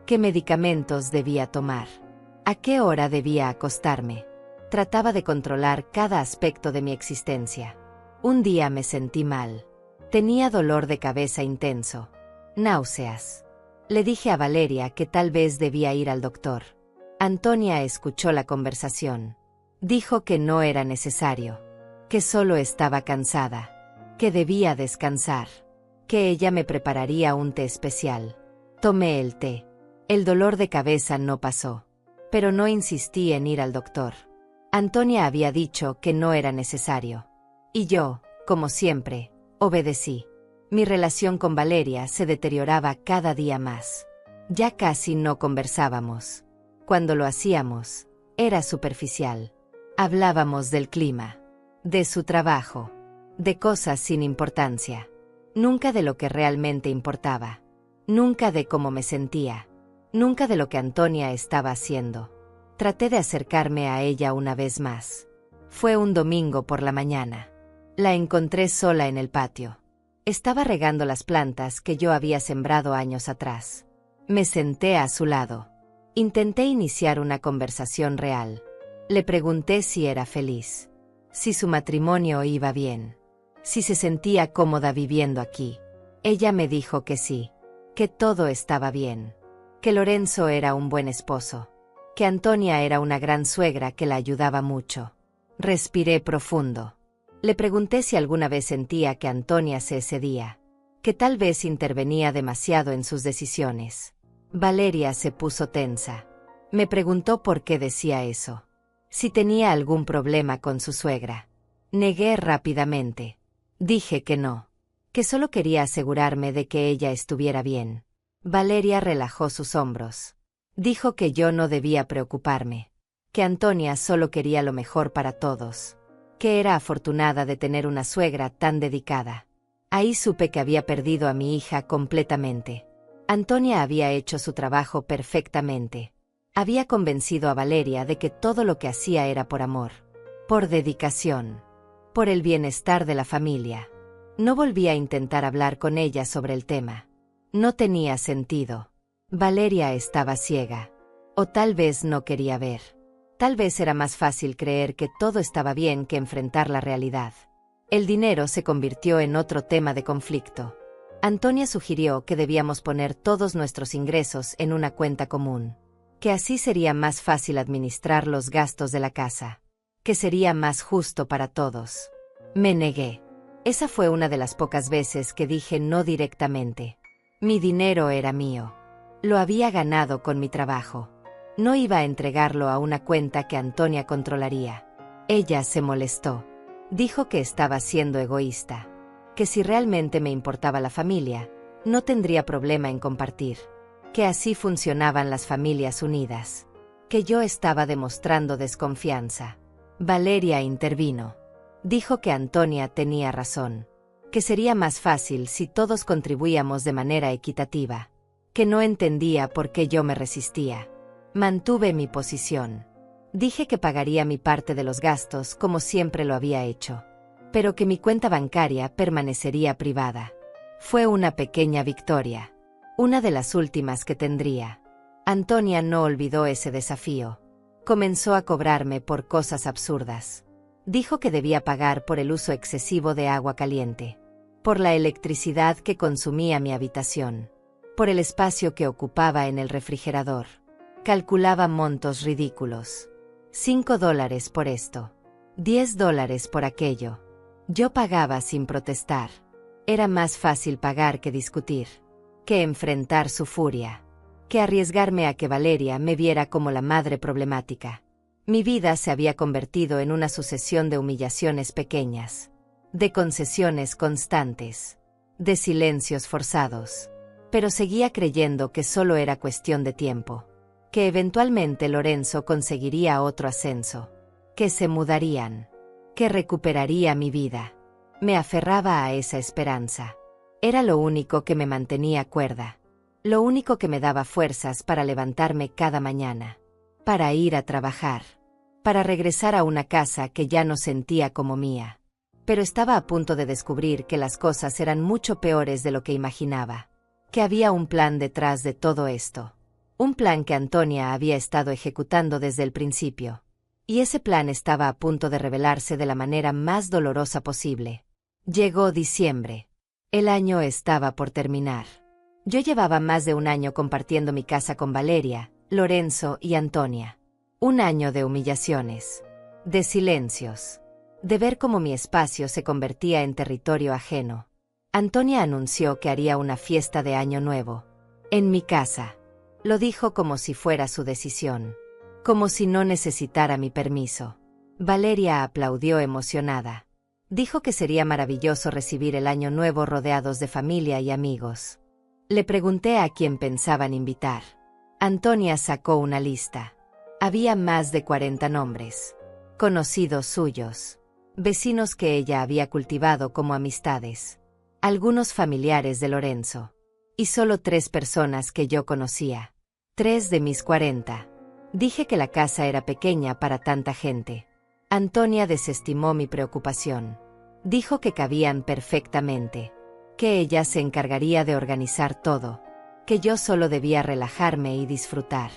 ¿Qué medicamentos debía tomar? ¿A qué hora debía acostarme? Trataba de controlar cada aspecto de mi existencia. Un día me sentí mal. Tenía dolor de cabeza intenso. Náuseas. Le dije a Valeria que tal vez debía ir al doctor. Antonia escuchó la conversación. Dijo que no era necesario. Que solo estaba cansada. Que debía descansar. Que ella me prepararía un té especial. Tomé el té. El dolor de cabeza no pasó. Pero no insistí en ir al doctor. Antonia había dicho que no era necesario. Y yo, como siempre, obedecí. Mi relación con Valeria se deterioraba cada día más. Ya casi no conversábamos. Cuando lo hacíamos, era superficial. Hablábamos del clima, de su trabajo, de cosas sin importancia. Nunca de lo que realmente importaba. Nunca de cómo me sentía. Nunca de lo que Antonia estaba haciendo. Traté de acercarme a ella una vez más. Fue un domingo por la mañana. La encontré sola en el patio. Estaba regando las plantas que yo había sembrado años atrás. Me senté a su lado. Intenté iniciar una conversación real. Le pregunté si era feliz. Si su matrimonio iba bien. Si se sentía cómoda viviendo aquí. Ella me dijo que sí. Que todo estaba bien. Que Lorenzo era un buen esposo. Que Antonia era una gran suegra que la ayudaba mucho. Respiré profundo. Le pregunté si alguna vez sentía que Antonia se excedía. Que tal vez intervenía demasiado en sus decisiones. Valeria se puso tensa. Me preguntó por qué decía eso. Si tenía algún problema con su suegra. Negué rápidamente. Dije que no. Que solo quería asegurarme de que ella estuviera bien. Valeria relajó sus hombros. Dijo que yo no debía preocuparme. Que Antonia solo quería lo mejor para todos. Que era afortunada de tener una suegra tan dedicada. Ahí supe que había perdido a mi hija completamente. Antonia había hecho su trabajo perfectamente. Había convencido a Valeria de que todo lo que hacía era por amor, por dedicación, por el bienestar de la familia. No volví a intentar hablar con ella sobre el tema. No tenía sentido. Valeria estaba ciega. O tal vez no quería ver. Tal vez era más fácil creer que todo estaba bien que enfrentar la realidad. El dinero se convirtió en otro tema de conflicto. Antonia sugirió que debíamos poner todos nuestros ingresos en una cuenta común, que así sería más fácil administrar los gastos de la casa, que sería más justo para todos. Me negué. Esa fue una de las pocas veces que dije no directamente. Mi dinero era mío. Lo había ganado con mi trabajo. No iba a entregarlo a una cuenta que Antonia controlaría. Ella se molestó. Dijo que estaba siendo egoísta, que si realmente me importaba la familia, no tendría problema en compartir, que así funcionaban las familias unidas, que yo estaba demostrando desconfianza. Valeria intervino. Dijo que Antonia tenía razón, que sería más fácil si todos contribuíamos de manera equitativa, que no entendía por qué yo me resistía. Mantuve mi posición. Dije que pagaría mi parte de los gastos como siempre lo había hecho, pero que mi cuenta bancaria permanecería privada. Fue una pequeña victoria, una de las últimas que tendría. Antonia no olvidó ese desafío. Comenzó a cobrarme por cosas absurdas. Dijo que debía pagar por el uso excesivo de agua caliente, por la electricidad que consumía mi habitación, por el espacio que ocupaba en el refrigerador. Calculaba montos ridículos. $5 por esto, $10 por aquello. Yo pagaba sin protestar. Era más fácil pagar que discutir, que enfrentar su furia, que arriesgarme a que Valeria me viera como la madre problemática. Mi vida se había convertido en una sucesión de humillaciones pequeñas, de concesiones constantes, de silencios forzados. Pero seguía creyendo que solo era cuestión de tiempo, que eventualmente Lorenzo conseguiría otro ascenso, que se mudarían, que recuperaría mi vida. Me aferraba a esa esperanza. Era lo único que me mantenía cuerda, lo único que me daba fuerzas para levantarme cada mañana, para ir a trabajar, para regresar a una casa que ya no sentía como mía. Pero estaba a punto de descubrir que las cosas eran mucho peores de lo que imaginaba, que había un plan detrás de todo esto. Un plan que Antonia había estado ejecutando desde el principio. Y ese plan estaba a punto de revelarse de la manera más dolorosa posible. Llegó diciembre. El año estaba por terminar. Yo llevaba más de un año compartiendo mi casa con Valeria, Lorenzo y Antonia. Un año de humillaciones, de silencios, de ver cómo mi espacio se convertía en territorio ajeno. Antonia anunció que haría una fiesta de Año Nuevo. En mi casa. Lo dijo como si fuera su decisión, como si no necesitara mi permiso. Valeria aplaudió emocionada. Dijo que sería maravilloso recibir el Año Nuevo rodeados de familia y amigos. Le pregunté a quién pensaban invitar. Antonia sacó una lista. Había más de 40 nombres. Conocidos suyos. Vecinos que ella había cultivado como amistades. Algunos familiares de Lorenzo. Y solo 3 personas que yo conocía. 3 de mis 40. Dije que la casa era pequeña para tanta gente. Antonia desestimó mi preocupación. Dijo que cabían perfectamente, que ella se encargaría de organizar todo, que yo solo debía relajarme y disfrutar.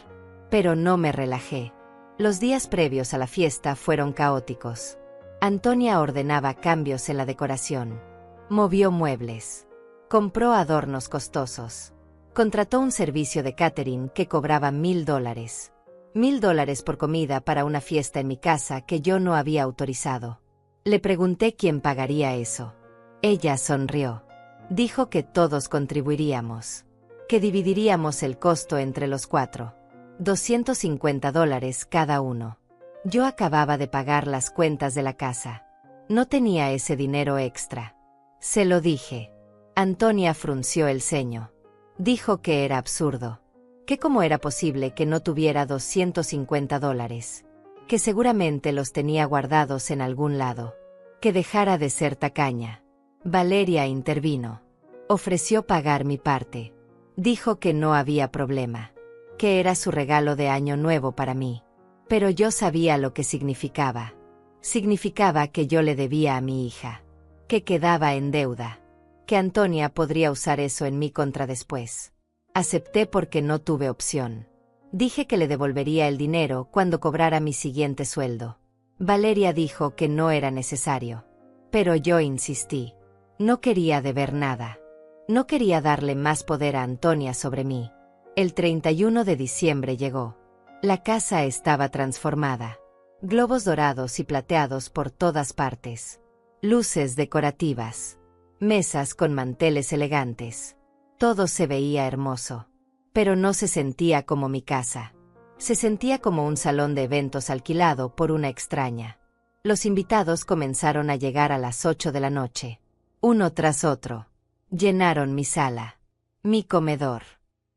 Pero no me relajé. Los días previos a la fiesta fueron caóticos. Antonia ordenaba cambios en la decoración. Movió muebles. Compró adornos costosos. Contrató un servicio de catering que cobraba $1000. $1000 por comida para una fiesta en mi casa que yo no había autorizado. Le pregunté quién pagaría eso. Ella sonrió. Dijo que todos contribuiríamos, que dividiríamos el costo entre los 4. $250 cada uno. Yo acababa de pagar las cuentas de la casa. No tenía ese dinero extra. Se lo dije. Antonia frunció el ceño. Dijo que era absurdo. Que cómo era posible que no tuviera $250. Que seguramente los tenía guardados en algún lado. Que dejara de ser tacaña. Valeria intervino. Ofreció pagar mi parte. Dijo que no había problema. que era su regalo de Año Nuevo para mí. Pero yo sabía lo que significaba. Significaba que yo le debía a mi hija, que quedaba en deuda, que Antonia podría usar eso en mi contra después. Acepté porque no tuve opción. Dije que le devolvería el dinero cuando cobrara mi siguiente sueldo. Valeria dijo que no era necesario. Pero yo insistí. No quería deber nada. No quería darle más poder a Antonia sobre mí. El 31 de diciembre llegó. La casa estaba transformada. Globos dorados y plateados por todas partes. Luces decorativas. Mesas con manteles elegantes. Todo se veía hermoso. Pero no se sentía como mi casa. Se sentía como un salón de eventos alquilado por una extraña. Los invitados comenzaron a llegar a las 8 de la noche. Uno tras otro. Llenaron mi sala. Mi comedor.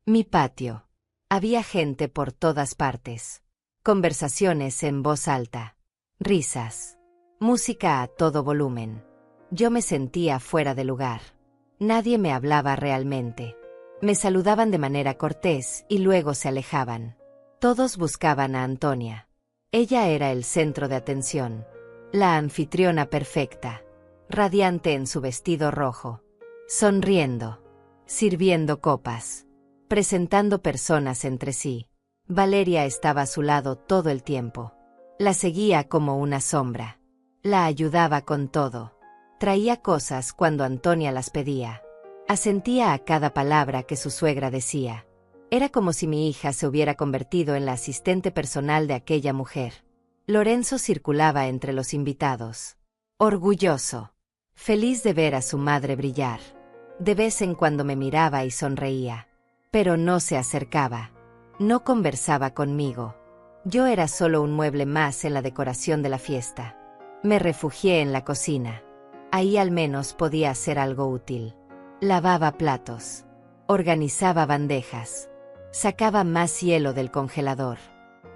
Mi patio. Había gente por todas partes. Conversaciones en voz alta. Risas. Música a todo volumen. Yo me sentía fuera de lugar. Nadie me hablaba realmente. Me saludaban de manera cortés y luego se alejaban. Todos buscaban a Antonia. Ella era el centro de atención. La anfitriona perfecta. Radiante en su vestido rojo. Sonriendo. Sirviendo copas. Presentando personas entre sí. Valeria estaba a su lado todo el tiempo. La seguía como una sombra. La ayudaba con todo. Traía cosas cuando Antonia las pedía. Asentía a cada palabra que su suegra decía. Era como si mi hija se hubiera convertido en la asistente personal de aquella mujer. Lorenzo circulaba entre los invitados. Orgulloso. Feliz de ver a su madre brillar. De vez en cuando me miraba y sonreía. Pero no se acercaba. No conversaba conmigo. Yo era solo un mueble más en la decoración de la fiesta. Me refugié en la cocina. Ahí al menos podía hacer algo útil. Lavaba platos. Organizaba bandejas. Sacaba más hielo del congelador.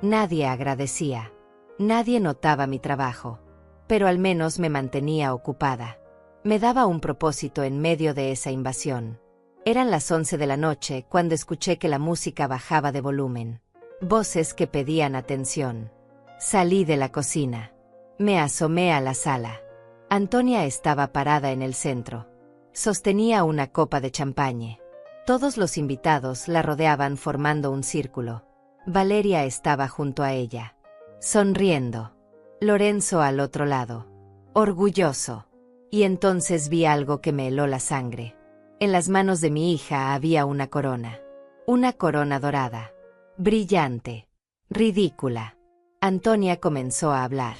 Nadie agradecía. Nadie notaba mi trabajo. Pero al menos me mantenía ocupada. Me daba un propósito en medio de esa invasión. Eran las 11 de la noche cuando escuché que la música bajaba de volumen. Voces que pedían atención. Salí de la cocina. Me asomé a la sala. Antonia estaba parada en el centro. Sostenía una copa de champaña. Todos los invitados la rodeaban formando un círculo. Valeria estaba junto a ella. Sonriendo. Lorenzo al otro lado. Orgulloso. Y entonces vi algo que me heló la sangre. En las manos de mi hija había una corona. Una corona dorada. Brillante. Ridícula. Antonia comenzó a hablar.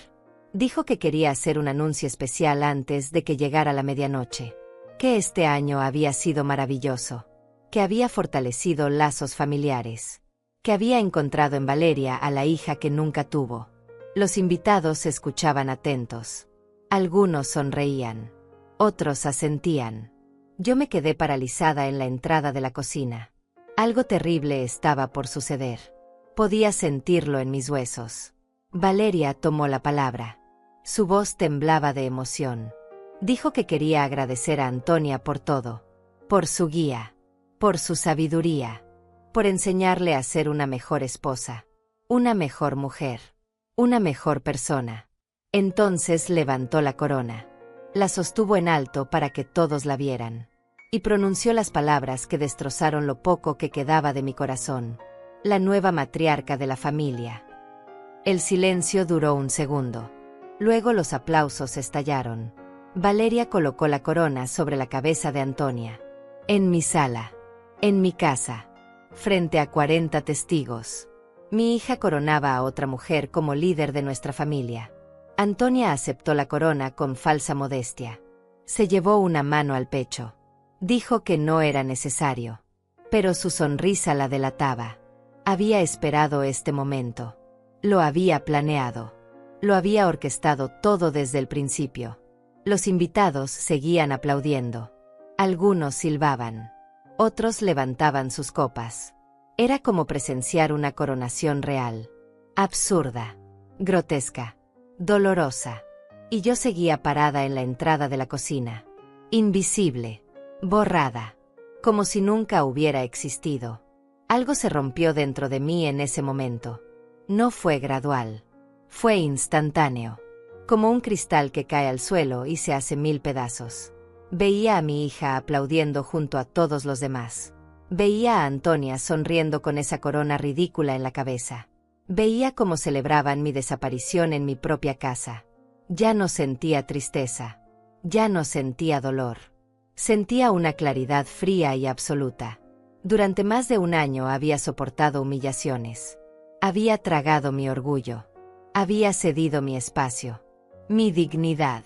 Dijo que quería hacer un anuncio especial antes de que llegara la medianoche. Que este año había sido maravilloso. Que había fortalecido lazos familiares. Que había encontrado en Valeria a la hija que nunca tuvo. Los invitados escuchaban atentos. Algunos sonreían. Otros asentían. Yo me quedé paralizada en la entrada de la cocina. Algo terrible estaba por suceder. Podía sentirlo en mis huesos. Valeria tomó la palabra. Su voz temblaba de emoción. Dijo que quería agradecer a Antonia por todo. Por su guía. Por su sabiduría. Por enseñarle a ser una mejor esposa. Una mejor mujer. Una mejor persona. Entonces levantó la corona. La sostuvo en alto para que todos la vieran. Y pronunció las palabras que destrozaron lo poco que quedaba de mi corazón. La nueva matriarca de la familia. El silencio duró un segundo. Luego los aplausos estallaron. Valeria colocó la corona sobre la cabeza de Antonia. En mi sala. En mi casa. Frente a 40 testigos. Mi hija coronaba a otra mujer como líder de nuestra familia. Antonia aceptó la corona con falsa modestia. Se llevó una mano al pecho. Dijo que no era necesario. Pero su sonrisa la delataba. Había esperado este momento. Lo había planeado. Lo había orquestado todo desde el principio. Los invitados seguían aplaudiendo. Algunos silbaban. Otros levantaban sus copas. Era como presenciar una coronación real. Absurda. Grotesca. Dolorosa. Y yo seguía parada en la entrada de la cocina. Invisible. Borrada. Como si nunca hubiera existido. Algo se rompió dentro de mí en ese momento. No fue gradual. Fue instantáneo. Como un cristal que cae al suelo y se hace 1000 pedazos. Veía a mi hija aplaudiendo junto a todos los demás. Veía a Antonia sonriendo con esa corona ridícula en la cabeza. Veía cómo celebraban mi desaparición en mi propia casa. Ya no sentía tristeza. Ya no sentía dolor. Sentía una claridad fría y absoluta. Durante más de un año había soportado humillaciones. Había tragado mi orgullo. Había cedido mi espacio. Mi dignidad.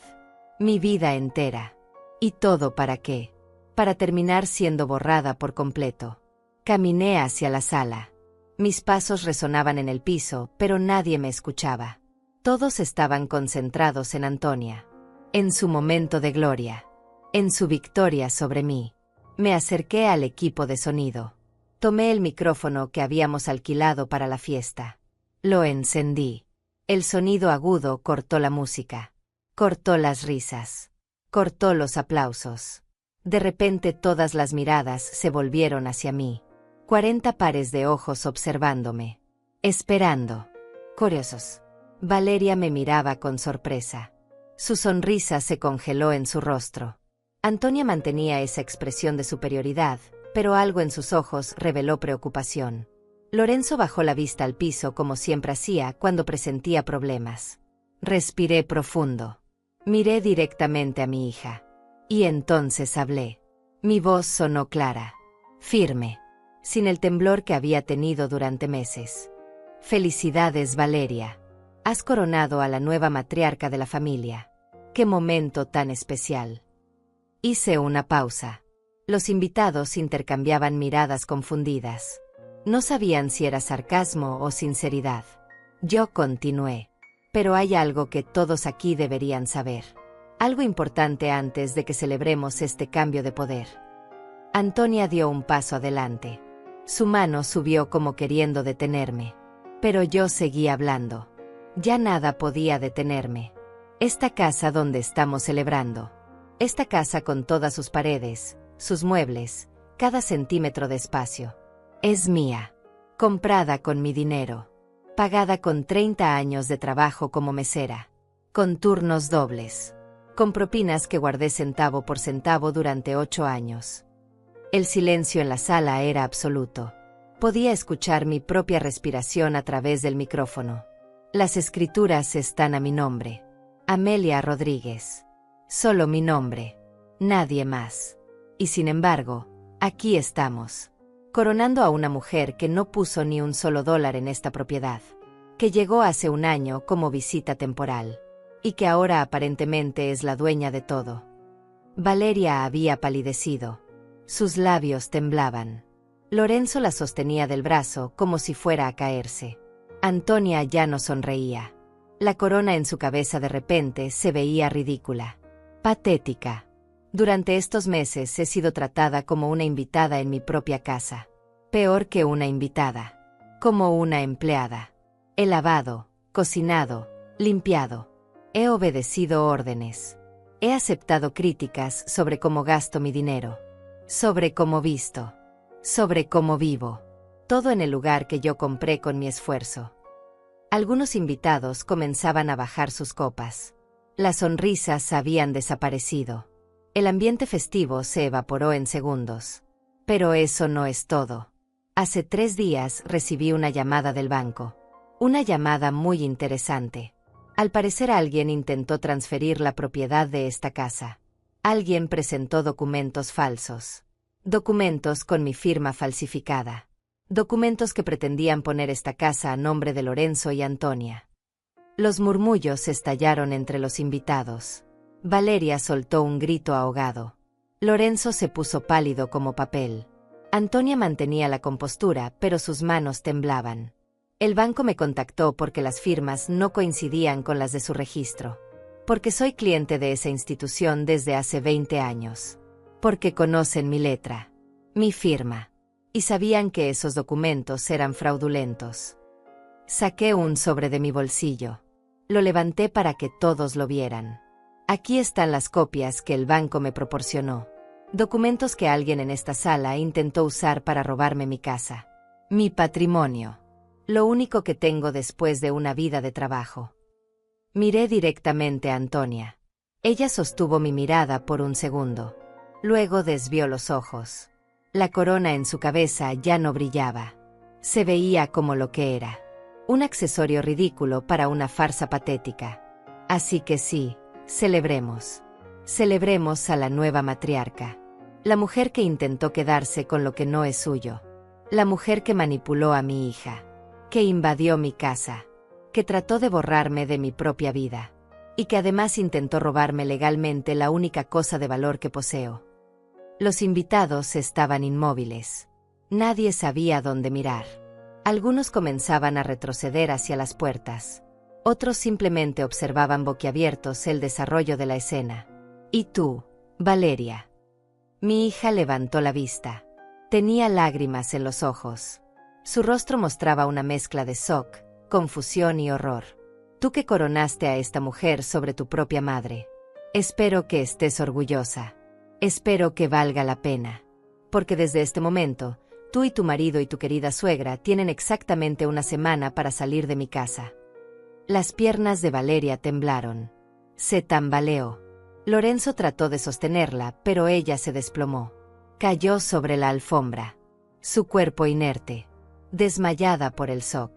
Mi vida entera. ¿Y todo para qué? Para terminar siendo borrada por completo. Caminé hacia la sala. Mis pasos resonaban en el piso, pero nadie me escuchaba. Todos estaban concentrados en Antonia. En su momento de gloria. En su victoria sobre mí. Me acerqué al equipo de sonido. Tomé el micrófono que habíamos alquilado para la fiesta. Lo encendí. El sonido agudo cortó la música. Cortó las risas. Cortó los aplausos. De repente todas las miradas se volvieron hacia mí. 40 pares de ojos observándome. Esperando. Curiosos. Valeria me miraba con sorpresa. Su sonrisa se congeló en su rostro. Antonia mantenía esa expresión de superioridad, pero algo en sus ojos reveló preocupación. Lorenzo bajó la vista al piso como siempre hacía cuando presentía problemas. Respiré profundo. Miré directamente a mi hija. Y entonces hablé. Mi voz sonó clara. Firme. Sin el temblor que había tenido durante meses. Felicidades, Valeria. Has coronado a la nueva matriarca de la familia. ¡Qué momento tan especial! Hice una pausa. Los invitados intercambiaban miradas confundidas. No sabían si era sarcasmo o sinceridad. Yo continué. Pero hay algo que todos aquí deberían saber. Algo importante antes de que celebremos este cambio de poder. Antonia dio un paso adelante. Su mano subió como queriendo detenerme. Pero yo seguí hablando. Ya nada podía detenerme. Esta casa donde estamos celebrando. Esta casa con todas sus paredes, sus muebles, cada centímetro de espacio. Es mía. Comprada con mi dinero. Pagada con 30 años de trabajo como mesera. Con turnos dobles. Con propinas que guardé centavo por centavo durante 8 años. El silencio en la sala era absoluto. Podía escuchar mi propia respiración a través del micrófono. Las escrituras están a mi nombre. Amelia Rodríguez. Solo mi nombre. Nadie más. Y sin embargo, aquí estamos. Coronando a una mujer que no puso ni un solo dólar en esta propiedad. Que llegó hace un año como visita temporal. Y que ahora aparentemente es la dueña de todo. Valeria había palidecido. Sus labios temblaban. Lorenzo la sostenía del brazo como si fuera a caerse. Antonia ya no sonreía. La corona en su cabeza de repente se veía ridícula. Patética. Durante estos meses he sido tratada como una invitada en mi propia casa. Peor que una invitada. Como una empleada. He lavado, cocinado, limpiado. He obedecido órdenes. He aceptado críticas sobre cómo gasto mi dinero. Sobre cómo visto. Sobre cómo vivo. Todo en el lugar que yo compré con mi esfuerzo. Algunos invitados comenzaban a bajar sus copas. Las sonrisas habían desaparecido. El ambiente festivo se evaporó en segundos. Pero eso no es todo. Hace 3 días recibí una llamada del banco. Una llamada muy interesante. Al parecer alguien intentó transferir la propiedad de esta casa. Alguien presentó documentos falsos. Documentos con mi firma falsificada. Documentos que pretendían poner esta casa a nombre de Lorenzo y Antonia. Los murmullos estallaron entre los invitados. Valeria soltó un grito ahogado. Lorenzo se puso pálido como papel. Antonia mantenía la compostura, pero sus manos temblaban. El banco me contactó porque las firmas no coincidían con las de su registro. Porque soy cliente de esa institución desde hace 20 años. Porque conocen mi letra, mi firma. Y sabían que esos documentos eran fraudulentos. Saqué un sobre de mi bolsillo. Lo levanté para que todos lo vieran. Aquí están las copias que el banco me proporcionó. Documentos que alguien en esta sala intentó usar para robarme mi casa. Mi patrimonio. Lo único que tengo después de una vida de trabajo. Miré directamente a Antonia. Ella sostuvo mi mirada por un segundo. Luego desvió los ojos. La corona en su cabeza ya no brillaba. Se veía como lo que era. Un accesorio ridículo para una farsa patética. Así que sí, celebremos. Celebremos a la nueva matriarca. La mujer que intentó quedarse con lo que no es suyo. La mujer que manipuló a mi hija. Que invadió mi casa. Que trató de borrarme de mi propia vida. Y que además intentó robarme legalmente la única cosa de valor que poseo. Los invitados estaban inmóviles. Nadie sabía dónde mirar. Algunos comenzaban a retroceder hacia las puertas. Otros simplemente observaban boquiabiertos el desarrollo de la escena. ¿Y tú, Valeria? Mi hija levantó la vista. Tenía lágrimas en los ojos. Su rostro mostraba una mezcla de shock, confusión y horror. Tú que coronaste a esta mujer sobre tu propia madre. Espero que estés orgullosa. Espero que valga la pena. Porque desde este momento, tú y tu marido y tu querida suegra tienen exactamente una semana para salir de mi casa. Las piernas de Valeria temblaron. Se tambaleó. Lorenzo trató de sostenerla, pero ella se desplomó. Cayó sobre la alfombra. Su cuerpo inerte. Desmayada por el shock.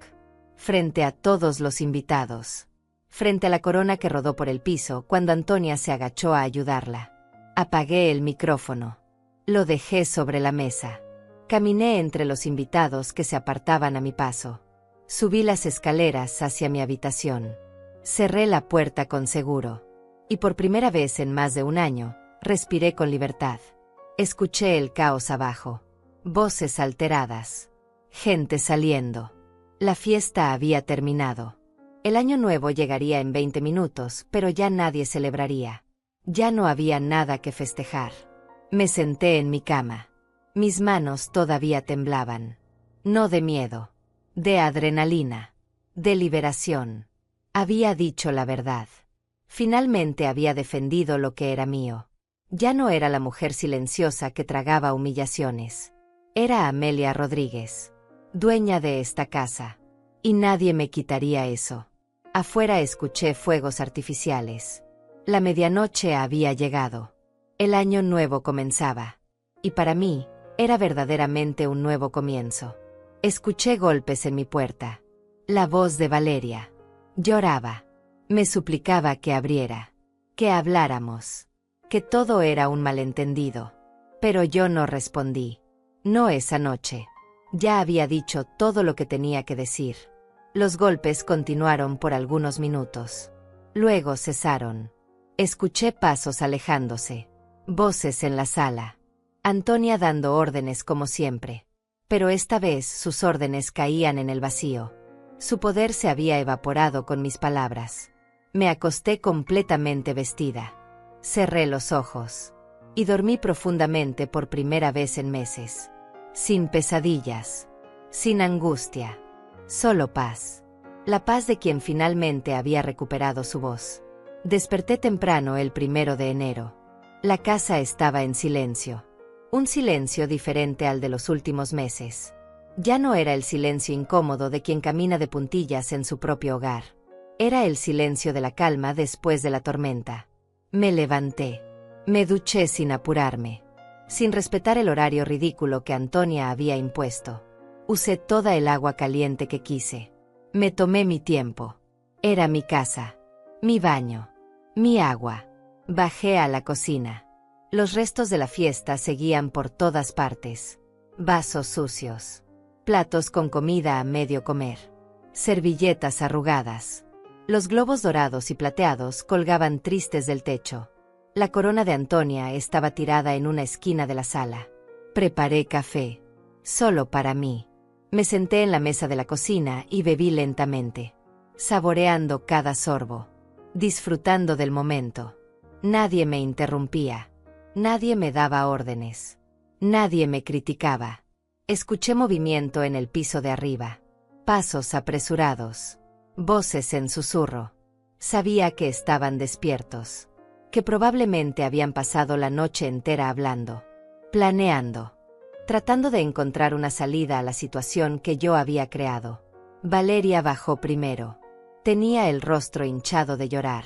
Frente a todos los invitados. Frente a la corona que rodó por el piso cuando Antonia se agachó a ayudarla. Apagué el micrófono. Lo dejé sobre la mesa. Caminé entre los invitados que se apartaban a mi paso. Subí las escaleras hacia mi habitación. Cerré la puerta con seguro. Y por primera vez en más de un año, respiré con libertad. Escuché el caos abajo. Voces alteradas. Gente saliendo. La fiesta había terminado. El año nuevo llegaría en 20 minutos, pero ya nadie celebraría. Ya no había nada que festejar. Me senté en mi cama. Mis manos todavía temblaban. No de miedo. De adrenalina. De liberación. Había dicho la verdad. Finalmente había defendido lo que era mío. Ya no era la mujer silenciosa que tragaba humillaciones. Era Amelia Rodríguez. Dueña de esta casa. Y nadie me quitaría eso. Afuera escuché fuegos artificiales. La medianoche había llegado. El año nuevo comenzaba. Y para mí, era verdaderamente un nuevo comienzo. Escuché golpes en mi puerta. La voz de Valeria. Lloraba. Me suplicaba que abriera. Que habláramos. Que todo era un malentendido. Pero yo no respondí. No esa noche. Ya había dicho todo lo que tenía que decir. Los golpes continuaron por algunos minutos. Luego cesaron. Escuché pasos alejándose. Voces en la sala. Antonia dando órdenes como siempre. Pero esta vez sus órdenes caían en el vacío. Su poder se había evaporado con mis palabras. Me acosté completamente vestida. Cerré los ojos. Y dormí profundamente por primera vez en meses. Sin pesadillas. Sin angustia. Solo paz. La paz de quien finalmente había recuperado su voz. Desperté temprano el 1 de enero. La casa estaba en silencio. Un silencio diferente al de los últimos meses. Ya no era el silencio incómodo de quien camina de puntillas en su propio hogar. Era el silencio de la calma después de la tormenta. Me levanté. Me duché sin apurarme. Sin respetar el horario ridículo que Antonia había impuesto. Usé toda el agua caliente que quise. Me tomé mi tiempo. Era mi casa. Mi baño. Mi agua. Bajé a la cocina. Los restos de la fiesta seguían por todas partes. Vasos sucios. Platos con comida a medio comer. Servilletas arrugadas. Los globos dorados y plateados colgaban tristes del techo. La corona de Antonia estaba tirada en una esquina de la sala. Preparé café. Solo para mí. Me senté en la mesa de la cocina y bebí lentamente. Saboreando cada sorbo. Disfrutando del momento. Nadie me interrumpía. Nadie me daba órdenes. Nadie me criticaba. Escuché movimiento en el piso de arriba. Pasos apresurados. Voces en susurro. Sabía que estaban despiertos. Que probablemente habían pasado la noche entera hablando. Planeando. tratando de encontrar una salida a la situación que yo había creado. Valeria bajó primero. Tenía el rostro hinchado de llorar,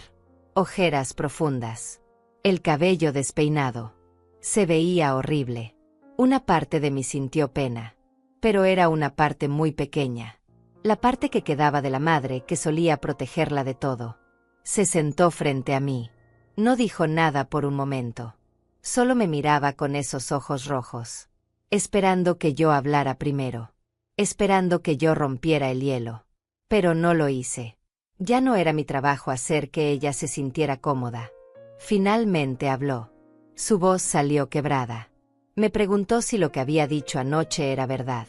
ojeras profundas, el cabello despeinado. Se veía horrible. Una parte de mí sintió pena, pero era una parte muy pequeña, la parte que quedaba de la madre que solía protegerla de todo. Se sentó frente a mí. No dijo nada por un momento. Solo me miraba con esos ojos rojos, esperando que yo hablara primero, esperando que yo rompiera el hielo. Pero no lo hice. Ya no era mi trabajo hacer que ella se sintiera cómoda. Finalmente habló. Su voz salió quebrada. Me preguntó si lo que había dicho anoche era verdad.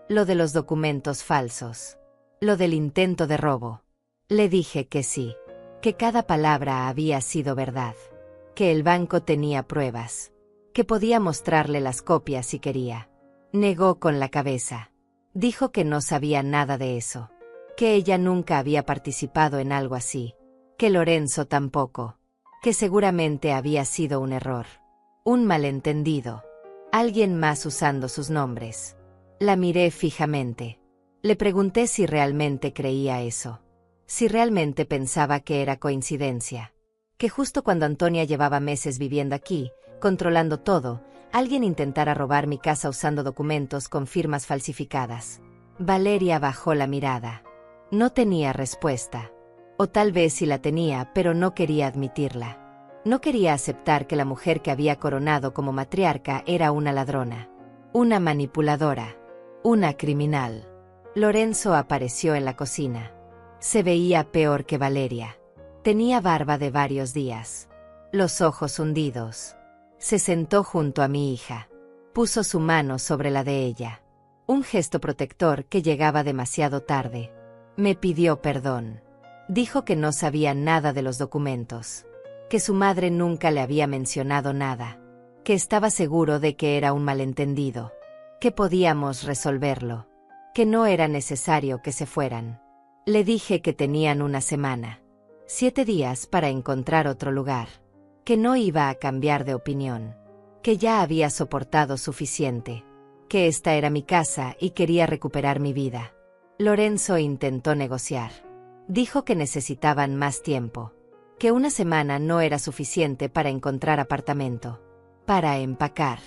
Lo de los documentos falsos. Lo del intento de robo. Le dije que sí, que cada palabra había sido verdad, que el banco tenía pruebas, que podía mostrarle las copias si quería. Negó con la cabeza. Dijo que no sabía nada de eso, que ella nunca había participado en algo así, que Lorenzo tampoco, que seguramente había sido un error, un malentendido, alguien más usando sus nombres. La miré fijamente. Le pregunté si realmente creía eso, si realmente pensaba que era coincidencia, que justo cuando Antonia llevaba meses viviendo aquí, controlando todo, alguien intentara robar mi casa usando documentos con firmas falsificadas. Valeria bajó la mirada. No tenía respuesta. O tal vez sí la tenía, pero no quería admitirla. No quería aceptar que la mujer que había coronado como matriarca era una ladrona, una manipuladora, una criminal. Lorenzo apareció en la cocina. Se veía peor que Valeria. Tenía barba de varios días, los ojos hundidos. Se sentó junto a mi hija. Puso su mano sobre la de ella. Un gesto protector que llegaba demasiado tarde. Me pidió perdón. Dijo que no sabía nada de los documentos, que su madre nunca le había mencionado nada, que estaba seguro de que era un malentendido, que podíamos resolverlo, que no era necesario que se fueran. Le dije que tenían una semana, 7 días para encontrar otro lugar, que no iba a cambiar de opinión, que ya había soportado suficiente, que esta era mi casa y quería recuperar mi vida. Lorenzo intentó negociar. Dijo que necesitaban más tiempo, que una semana no era suficiente para encontrar apartamento, para empacar,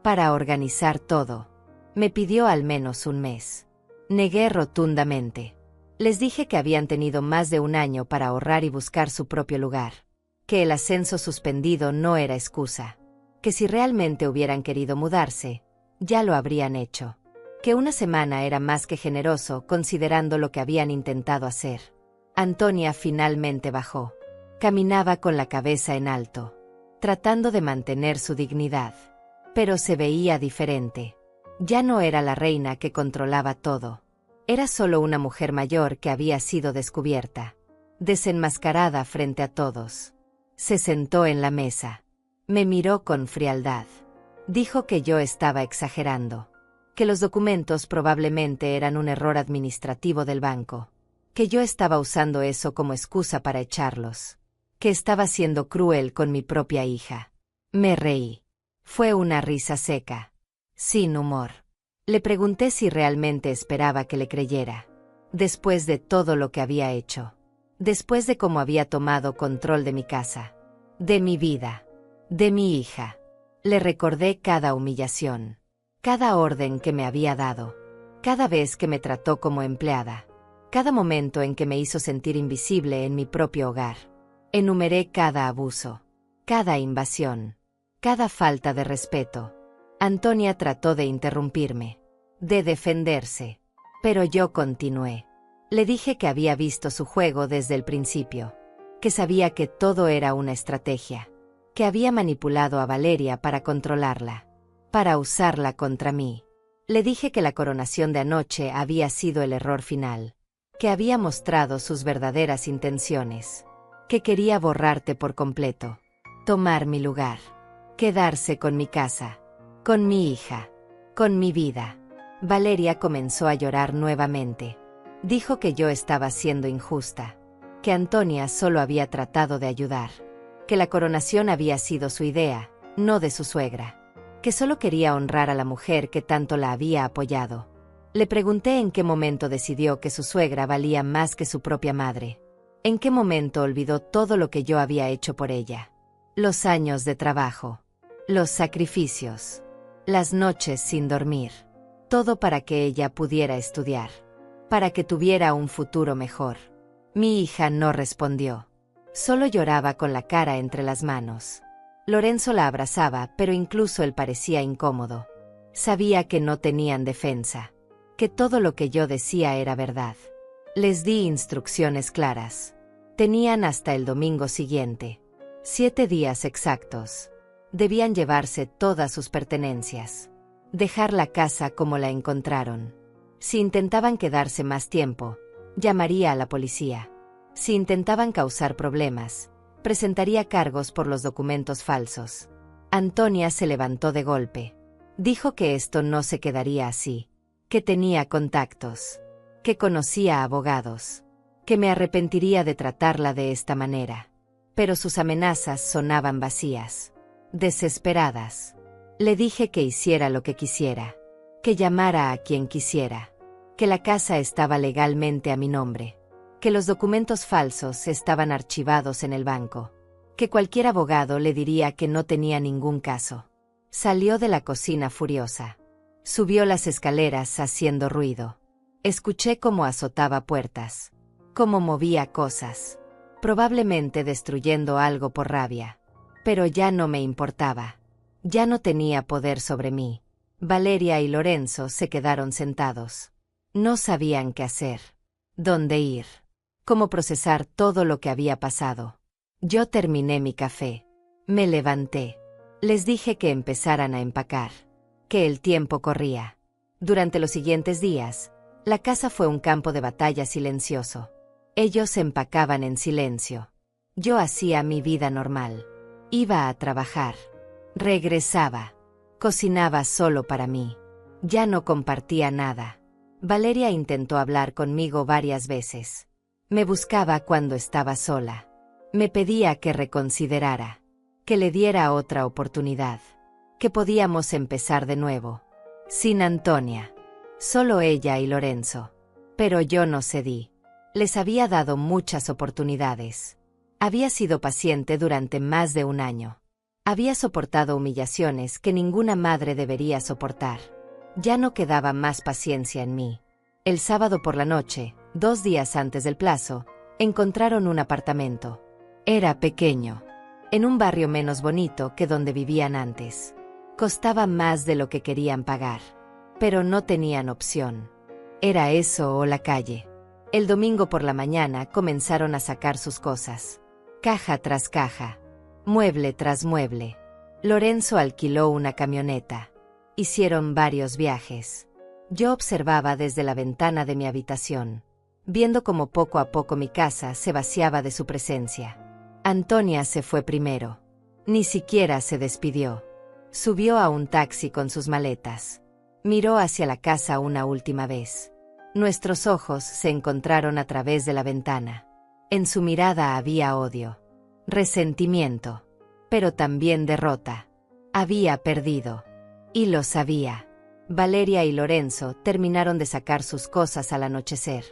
para organizar todo. Me pidió al menos un mes. Negué rotundamente. Les dije que habían tenido más de un año para ahorrar y buscar su propio lugar, que el ascenso suspendido no era excusa, que si realmente hubieran querido mudarse, ya lo habrían hecho, que una semana era más que generoso considerando lo que habían intentado hacer. Antonia finalmente bajó. Caminaba con la cabeza en alto, tratando de mantener su dignidad, pero se veía diferente. Ya no era la reina que controlaba todo. Era solo una mujer mayor que había sido descubierta, desenmascarada frente a todos. Se sentó en la mesa. Me miró con frialdad. Dijo que yo estaba exagerando, que los documentos probablemente eran un error administrativo del banco, que yo estaba usando eso como excusa para echarlos, que estaba siendo cruel con mi propia hija. Me reí. Fue una risa seca, sin humor. Le pregunté si realmente esperaba que le creyera, después de todo lo que había hecho, después de cómo había tomado control de mi casa, de mi vida, de mi hija. Le recordé cada humillación, cada orden que me había dado, cada vez que me trató como empleada, cada momento en que me hizo sentir invisible en mi propio hogar. Enumeré cada abuso, cada invasión, cada falta de respeto. Antonia trató de interrumpirme, de defenderse, pero yo continué. Le dije que había visto su juego desde el principio, que sabía que todo era una estrategia, que había manipulado a Valeria para controlarla, para usarla contra mí. Le dije que la coronación de anoche había sido el error final, que había mostrado sus verdaderas intenciones, que quería borrarte por completo, tomar mi lugar, quedarse con mi casa, con mi hija, con mi vida. Valeria comenzó a llorar nuevamente. Dijo que yo estaba siendo injusta, que Antonia solo había tratado de ayudar, que la coronación había sido su idea, no de su suegra, que solo quería honrar a la mujer que tanto la había apoyado. Le pregunté en qué momento decidió que su suegra valía más que su propia madre. En qué momento olvidó todo lo que yo había hecho por ella. Los años de trabajo, los sacrificios, las noches sin dormir. Todo para que ella pudiera estudiar, para que tuviera un futuro mejor. Mi hija no respondió. Solo lloraba con la cara entre las manos. Lorenzo la abrazaba, pero incluso él parecía incómodo. Sabía que no tenían defensa, que todo lo que yo decía era verdad. Les di instrucciones claras. Tenían hasta el domingo siguiente. 7 días exactos. Debían llevarse todas sus pertenencias. Dejar la casa como la encontraron. Si intentaban quedarse más tiempo, llamaría a la policía. Si intentaban causar problemas, presentaría cargos por los documentos falsos. Antonia se levantó de golpe. Dijo que esto no se quedaría así, que tenía contactos, que conocía abogados, que me arrepentiría de tratarla de esta manera. Pero sus amenazas sonaban vacías, desesperadas. Le dije que hiciera lo que quisiera, que llamara a quien quisiera, que la casa estaba legalmente a mi nombre, que los documentos falsos estaban archivados en el banco, que cualquier abogado le diría que no tenía ningún caso. Salió de la cocina furiosa. Subió las escaleras haciendo ruido. Escuché cómo azotaba puertas, cómo movía cosas, probablemente destruyendo algo por rabia. Pero ya no me importaba. Ya no tenía poder sobre mí. Valeria y Lorenzo se quedaron sentados. No sabían qué hacer, dónde ir, cómo procesar todo lo que había pasado. Yo terminé mi café. Me levanté. Les dije que empezaran a empacar, que el tiempo corría. Durante los siguientes días, la casa fue un campo de batalla silencioso. Ellos empacaban en silencio. Yo hacía mi vida normal. Iba a trabajar. Regresaba. Cocinaba solo para mí. Ya no compartía nada. Valeria intentó hablar conmigo varias veces. Me buscaba cuando estaba sola. Me pedía que reconsiderara, que le diera otra oportunidad, que podíamos empezar de nuevo. Sin Antonia. Solo ella y Lorenzo. Pero yo no cedí. Les había dado muchas oportunidades. Había sido paciente durante más de un año. Había soportado humillaciones que ninguna madre debería soportar. Ya no quedaba más paciencia en mí. El sábado por la noche, 2 días antes del plazo, encontraron un apartamento. Era pequeño, en un barrio menos bonito que donde vivían antes. Costaba más de lo que querían pagar, pero no tenían opción. Era eso o la calle. El domingo por la mañana comenzaron a sacar sus cosas. Caja tras caja. Mueble tras mueble. Lorenzo alquiló una camioneta. Hicieron varios viajes. Yo observaba desde la ventana de mi habitación, viendo cómo poco a poco mi casa se vaciaba de su presencia. Antonia se fue primero. Ni siquiera se despidió. Subió a un taxi con sus maletas. Miró hacia la casa una última vez. Nuestros ojos se encontraron a través de la ventana. En su mirada había odio, resentimiento, pero también derrota. Había perdido. Y lo sabía. Valeria y Lorenzo terminaron de sacar sus cosas al anochecer.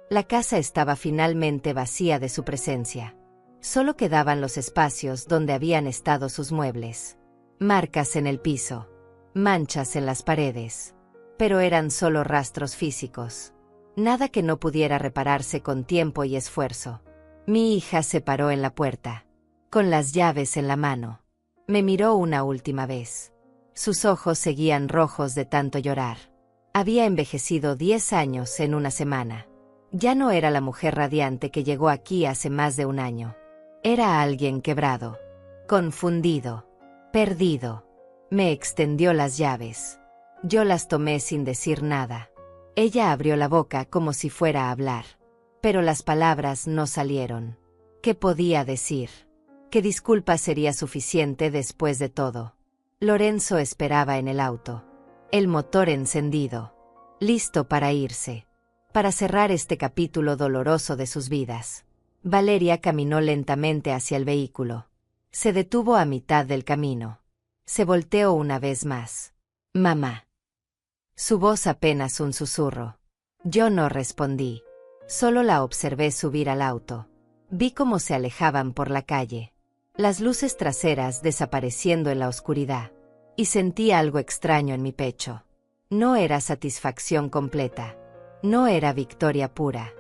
La casa estaba finalmente vacía de su presencia. Solo quedaban los espacios donde habían estado sus muebles. Marcas en el piso. Manchas en las paredes. Pero eran solo rastros físicos. Nada que no pudiera repararse con tiempo y esfuerzo. Mi hija se paró en la puerta, con las llaves en la mano. Me miró una última vez. Sus ojos seguían rojos de tanto llorar. Había envejecido 10 años en una semana. Ya no era la mujer radiante que llegó aquí hace más de un año. Era alguien quebrado, confundido, perdido. Me extendió las llaves. Yo las tomé sin decir nada. Ella abrió la boca como si fuera a hablar. Pero las palabras no salieron. ¿Qué podía decir? ¿Qué disculpa sería suficiente después de todo? Lorenzo esperaba en el auto. El motor encendido. Listo para irse. Para cerrar este capítulo doloroso de sus vidas. Valeria caminó lentamente hacia el vehículo. Se detuvo a mitad del camino. Se volteó una vez más. Mamá. Su voz apenas un susurro. Yo no respondí. Solo la observé subir al auto. Vi cómo se alejaban por la calle. Las luces traseras desapareciendo en la oscuridad. Y sentí algo extraño en mi pecho. No era satisfacción completa. No era victoria pura.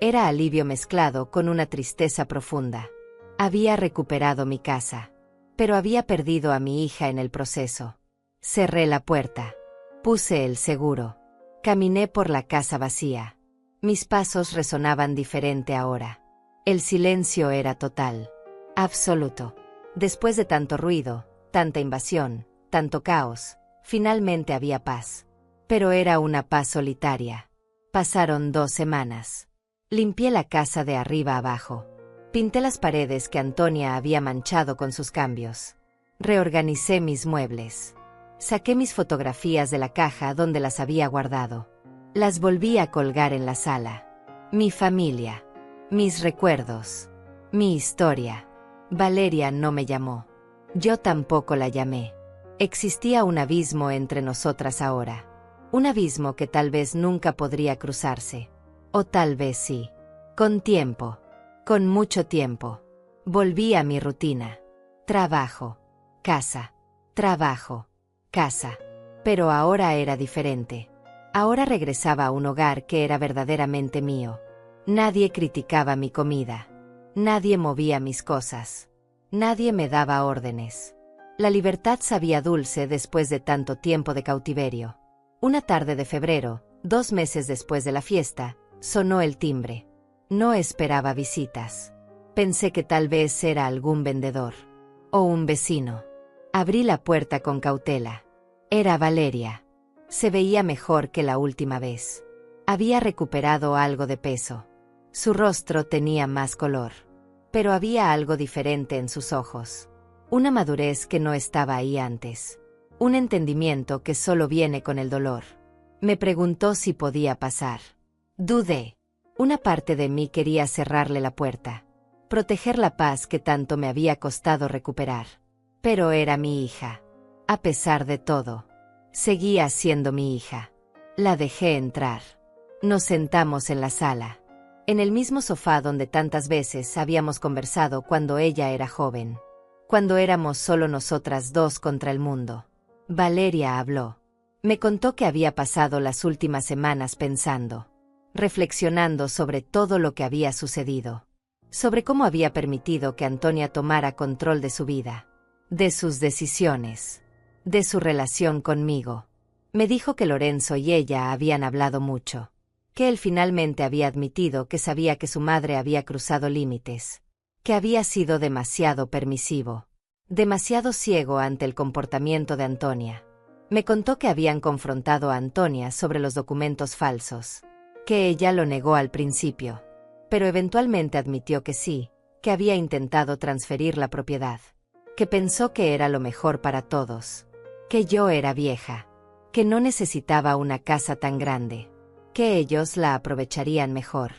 Era alivio mezclado con una tristeza profunda. Había recuperado mi casa. Pero había perdido a mi hija en el proceso. Cerré la puerta. Puse el seguro. Caminé por la casa vacía. Mis pasos resonaban diferente ahora. El silencio era total. Absoluto. Después de tanto ruido, tanta invasión, tanto caos, finalmente había paz. Pero era una paz solitaria. Pasaron 2 semanas. Limpié la casa de arriba abajo. Pinté las paredes que Antonia había manchado con sus cambios. Reorganicé mis muebles. Saqué mis fotografías de la caja donde las había guardado. Las volví a colgar en la sala. Mi familia. Mis recuerdos. Mi historia. Valeria no me llamó. Yo tampoco la llamé. Existía un abismo entre nosotras ahora. Un abismo que tal vez nunca podría cruzarse. O tal vez sí. Con tiempo. Con mucho tiempo. Volví a mi rutina. Trabajo. Casa. Trabajo. Casa. Pero ahora era diferente. Ahora regresaba a un hogar que era verdaderamente mío. Nadie criticaba mi comida. Nadie movía mis cosas. Nadie me daba órdenes. La libertad sabía dulce después de tanto tiempo de cautiverio. Una tarde de febrero, 2 meses después de la fiesta, sonó el timbre. No esperaba visitas. Pensé que tal vez era algún vendedor. O un vecino. Abrí la puerta con cautela. Era Valeria. Se veía mejor que la última vez. Había recuperado algo de peso. Su rostro tenía más color. Pero había algo diferente en sus ojos. Una madurez que no estaba ahí antes. Un entendimiento que solo viene con el dolor. Me preguntó si podía pasar. Dudé. Una parte de mí quería cerrarle la puerta. Proteger la paz que tanto me había costado recuperar. Pero era mi hija. A pesar de todo. Seguía siendo mi hija. La dejé entrar. Nos sentamos en la sala. En el mismo sofá donde tantas veces habíamos conversado cuando ella era joven. Cuando éramos solo nosotras 2 contra el mundo. Valeria habló. Me contó que había pasado las últimas semanas pensando. Reflexionando sobre todo lo que había sucedido. Sobre cómo había permitido que Antonia tomara control de su vida. De sus decisiones. De su relación conmigo. Me dijo que Lorenzo y ella habían hablado mucho. Que él finalmente había admitido que sabía que su madre había cruzado límites. Que había sido demasiado permisivo. Demasiado ciego ante el comportamiento de Antonia. Me contó que habían confrontado a Antonia sobre los documentos falsos. Que ella lo negó al principio. Pero eventualmente admitió que sí, que había intentado transferir la propiedad. Que pensó que era lo mejor para todos. Que yo era vieja. Que no necesitaba una casa tan grande. Que ellos la aprovecharían mejor.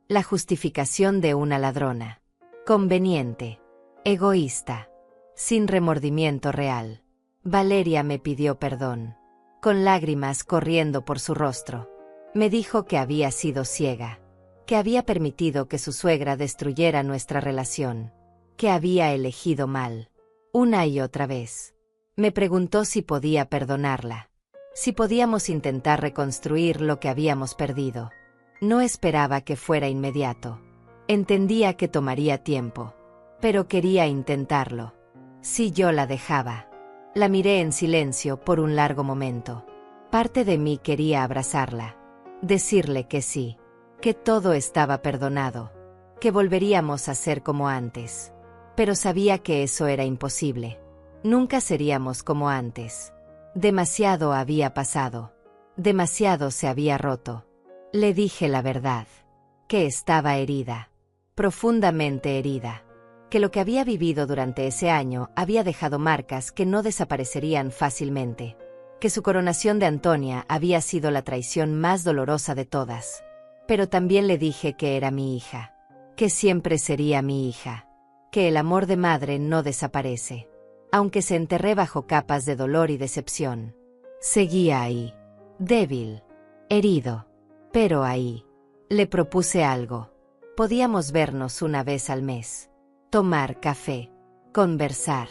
La justificación de una ladrona. Conveniente. Egoísta. Sin remordimiento real. Valeria me pidió perdón. Con lágrimas corriendo por su rostro. Me dijo que había sido ciega. Que había permitido que su suegra destruyera nuestra relación. Que había elegido mal. Una y otra vez. Me preguntó si podía perdonarla. Si podíamos intentar reconstruir lo que habíamos perdido. No esperaba que fuera inmediato. Entendía que tomaría tiempo. Pero quería intentarlo. Si yo la dejaba. La miré en silencio por un largo momento. Parte de mí quería abrazarla. Decirle que sí. Que todo estaba perdonado. Que volveríamos a ser como antes. Pero sabía que eso era imposible. Nunca seríamos como antes. Demasiado había pasado. Demasiado se había roto. Le dije la verdad. Que estaba herida. Profundamente herida. Que lo que había vivido durante ese año había dejado marcas que no desaparecerían fácilmente. Que su coronación de Antonia había sido la traición más dolorosa de todas. Pero también le dije que era mi hija. Que siempre sería mi hija. Que el amor de madre no desaparece. Aunque se enterré bajo capas de dolor y decepción. Seguía ahí. Débil. Herido. Pero ahí. Le propuse algo. Podíamos vernos una vez al mes. Tomar café. Conversar.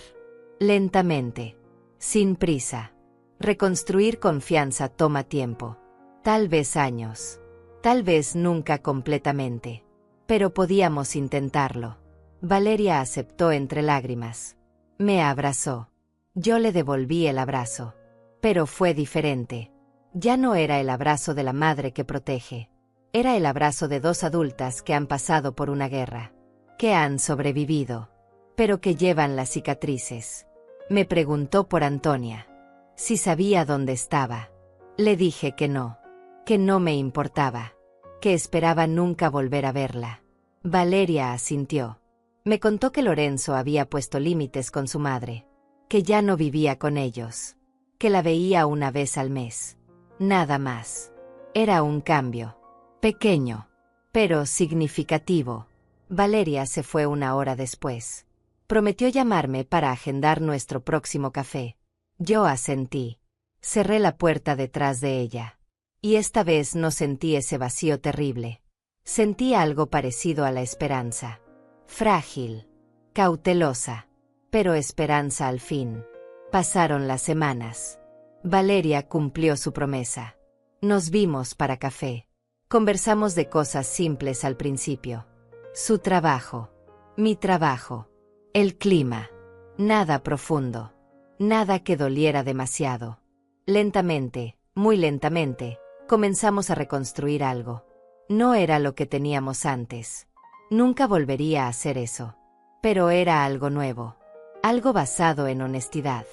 Lentamente. Sin prisa. Reconstruir confianza toma tiempo. Tal vez años. Tal vez nunca completamente. Pero podíamos intentarlo. Valeria aceptó entre lágrimas. Me abrazó. Yo le devolví el abrazo. Pero fue diferente. Ya no era el abrazo de la madre que protege. Era el abrazo de dos adultas que han pasado por una guerra. Que han sobrevivido. Pero que llevan las cicatrices. Me preguntó por Antonia. Si sabía dónde estaba. Le dije que no me importaba. Que esperaba nunca volver a verla. Valeria asintió. Me contó que Lorenzo había puesto límites con su madre. Que ya no vivía con ellos. Que la veía una vez al mes. Nada más. Era un cambio. Pequeño. Pero significativo. Valeria se fue una hora después. Prometió llamarme para agendar nuestro próximo café. Yo asentí. Cerré la puerta detrás de ella. Y esta vez no sentí ese vacío terrible. Sentí algo parecido a la esperanza. Frágil. Cautelosa. Pero esperanza al fin. Pasaron las semanas. Valeria cumplió su promesa. Nos vimos para café. Conversamos de cosas simples al principio. Su trabajo. Mi trabajo. El clima. Nada profundo. Nada que doliera demasiado. Lentamente, muy lentamente, comenzamos a reconstruir algo. No era lo que teníamos antes. Nunca volvería a hacer eso. Pero era algo nuevo. Algo basado en honestidad.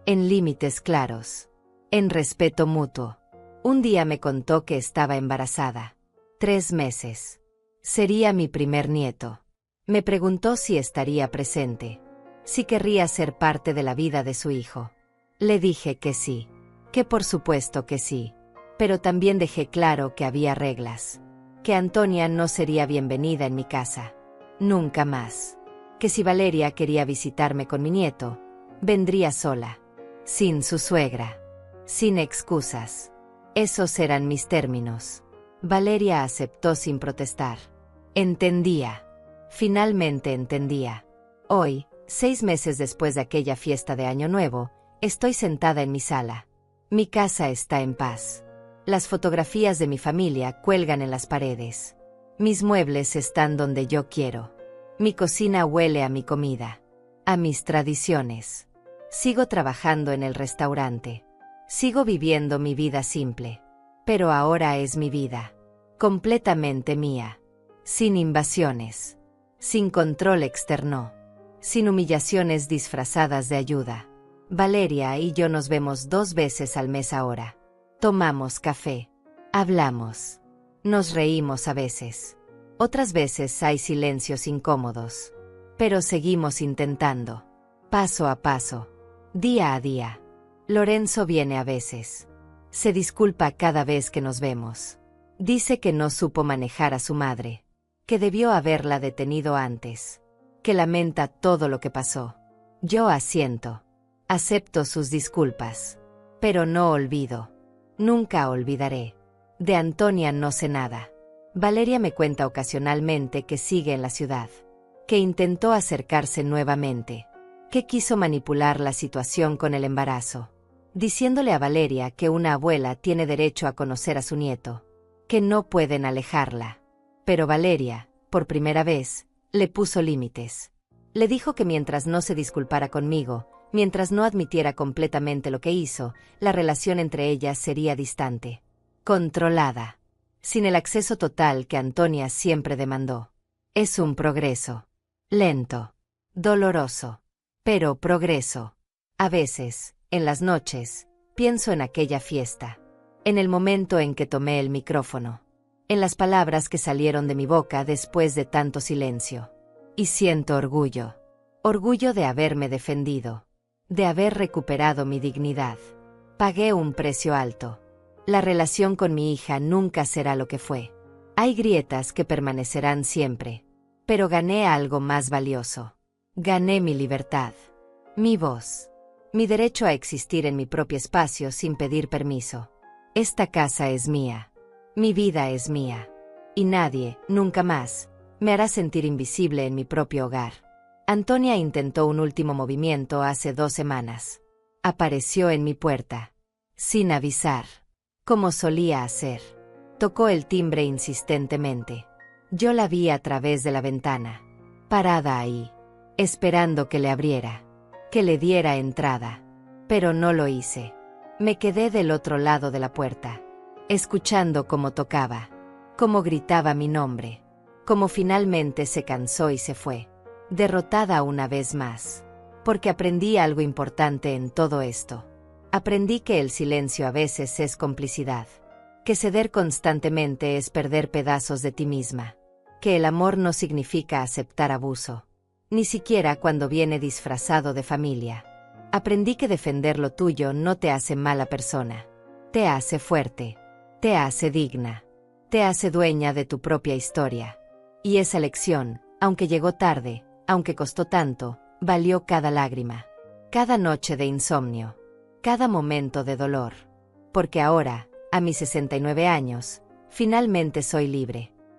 En límites claros. En respeto mutuo. Un día me contó que estaba embarazada. 3 meses. Sería mi primer nieto. Me preguntó si estaría presente. Si querría ser parte de la vida de su hijo. Le dije que sí. Que por supuesto que sí. Pero también dejé claro que había reglas. Que Antonia no sería bienvenida en mi casa. Nunca más. Que si Valeria quería visitarme con mi nieto, vendría sola. Sin su suegra. Sin excusas. Esos eran mis términos. Valeria aceptó sin protestar. Entendía. Finalmente entendía. Hoy, 6 meses después de aquella fiesta de Año Nuevo, estoy sentada en mi sala. Mi casa está en paz. Las fotografías de mi familia cuelgan en las paredes. Mis muebles están donde yo quiero. Mi cocina huele a mi comida. A mis tradiciones. Sigo trabajando en el restaurante. Sigo viviendo mi vida simple. Pero ahora es mi vida. Completamente mía. Sin invasiones. Sin control externo. Sin humillaciones disfrazadas de ayuda. Valeria y yo nos vemos 2 veces al mes ahora. Tomamos café. Hablamos. Nos reímos a veces. Otras veces hay silencios incómodos. Pero seguimos intentando. Paso a paso. Día a día. Lorenzo viene a veces. Se disculpa cada vez que nos vemos. Dice que no supo manejar a su madre. Que debió haberla detenido antes. Que lamenta todo lo que pasó. Yo asiento. Acepto sus disculpas. Pero no olvido. Nunca olvidaré. De Antonia no sé nada. Valeria me cuenta ocasionalmente que sigue en la ciudad. Que intentó acercarse nuevamente. Que quiso manipular la situación con el embarazo. Diciéndole a Valeria que una abuela tiene derecho a conocer a su nieto. Que no pueden alejarla. Pero Valeria, por primera vez, le puso límites. Le dijo que mientras no se disculpara conmigo, mientras no admitiera completamente lo que hizo, la relación entre ellas sería distante. Controlada. Sin el acceso total que Antonia siempre demandó. Es un progreso. Lento. Doloroso. Pero progreso. A veces, en las noches, pienso en aquella fiesta. En el momento en que tomé el micrófono. En las palabras que salieron de mi boca después de tanto silencio. Y siento orgullo. Orgullo de haberme defendido. De haber recuperado mi dignidad. Pagué un precio alto. La relación con mi hija nunca será lo que fue. Hay grietas que permanecerán siempre. Pero gané algo más valioso. Gané mi libertad. Mi voz. Mi derecho a existir en mi propio espacio sin pedir permiso. Esta casa es mía. Mi vida es mía. Y nadie, nunca más, me hará sentir invisible en mi propio hogar. Antonia intentó un último movimiento hace 2 semanas. Apareció en mi puerta. Sin avisar. Como solía hacer. Tocó el timbre insistentemente. Yo la vi a través de la ventana. Parada ahí. Esperando que le abriera. Que le diera entrada. Pero no lo hice. Me quedé del otro lado de la puerta. Escuchando cómo tocaba. Cómo gritaba mi nombre. Cómo finalmente se cansó y se fue. Derrotada una vez más. Porque aprendí algo importante en todo esto. Aprendí que el silencio a veces es complicidad. Que ceder constantemente es perder pedazos de ti misma. Que el amor no significa aceptar abuso. Ni siquiera cuando viene disfrazado de familia. Aprendí que defender lo tuyo no te hace mala persona. Te hace fuerte. Te hace digna. Te hace dueña de tu propia historia. Y esa lección, aunque llegó tarde, aunque costó tanto, valió cada lágrima. Cada noche de insomnio. Cada momento de dolor. Porque ahora, a mis 69 años, finalmente soy libre.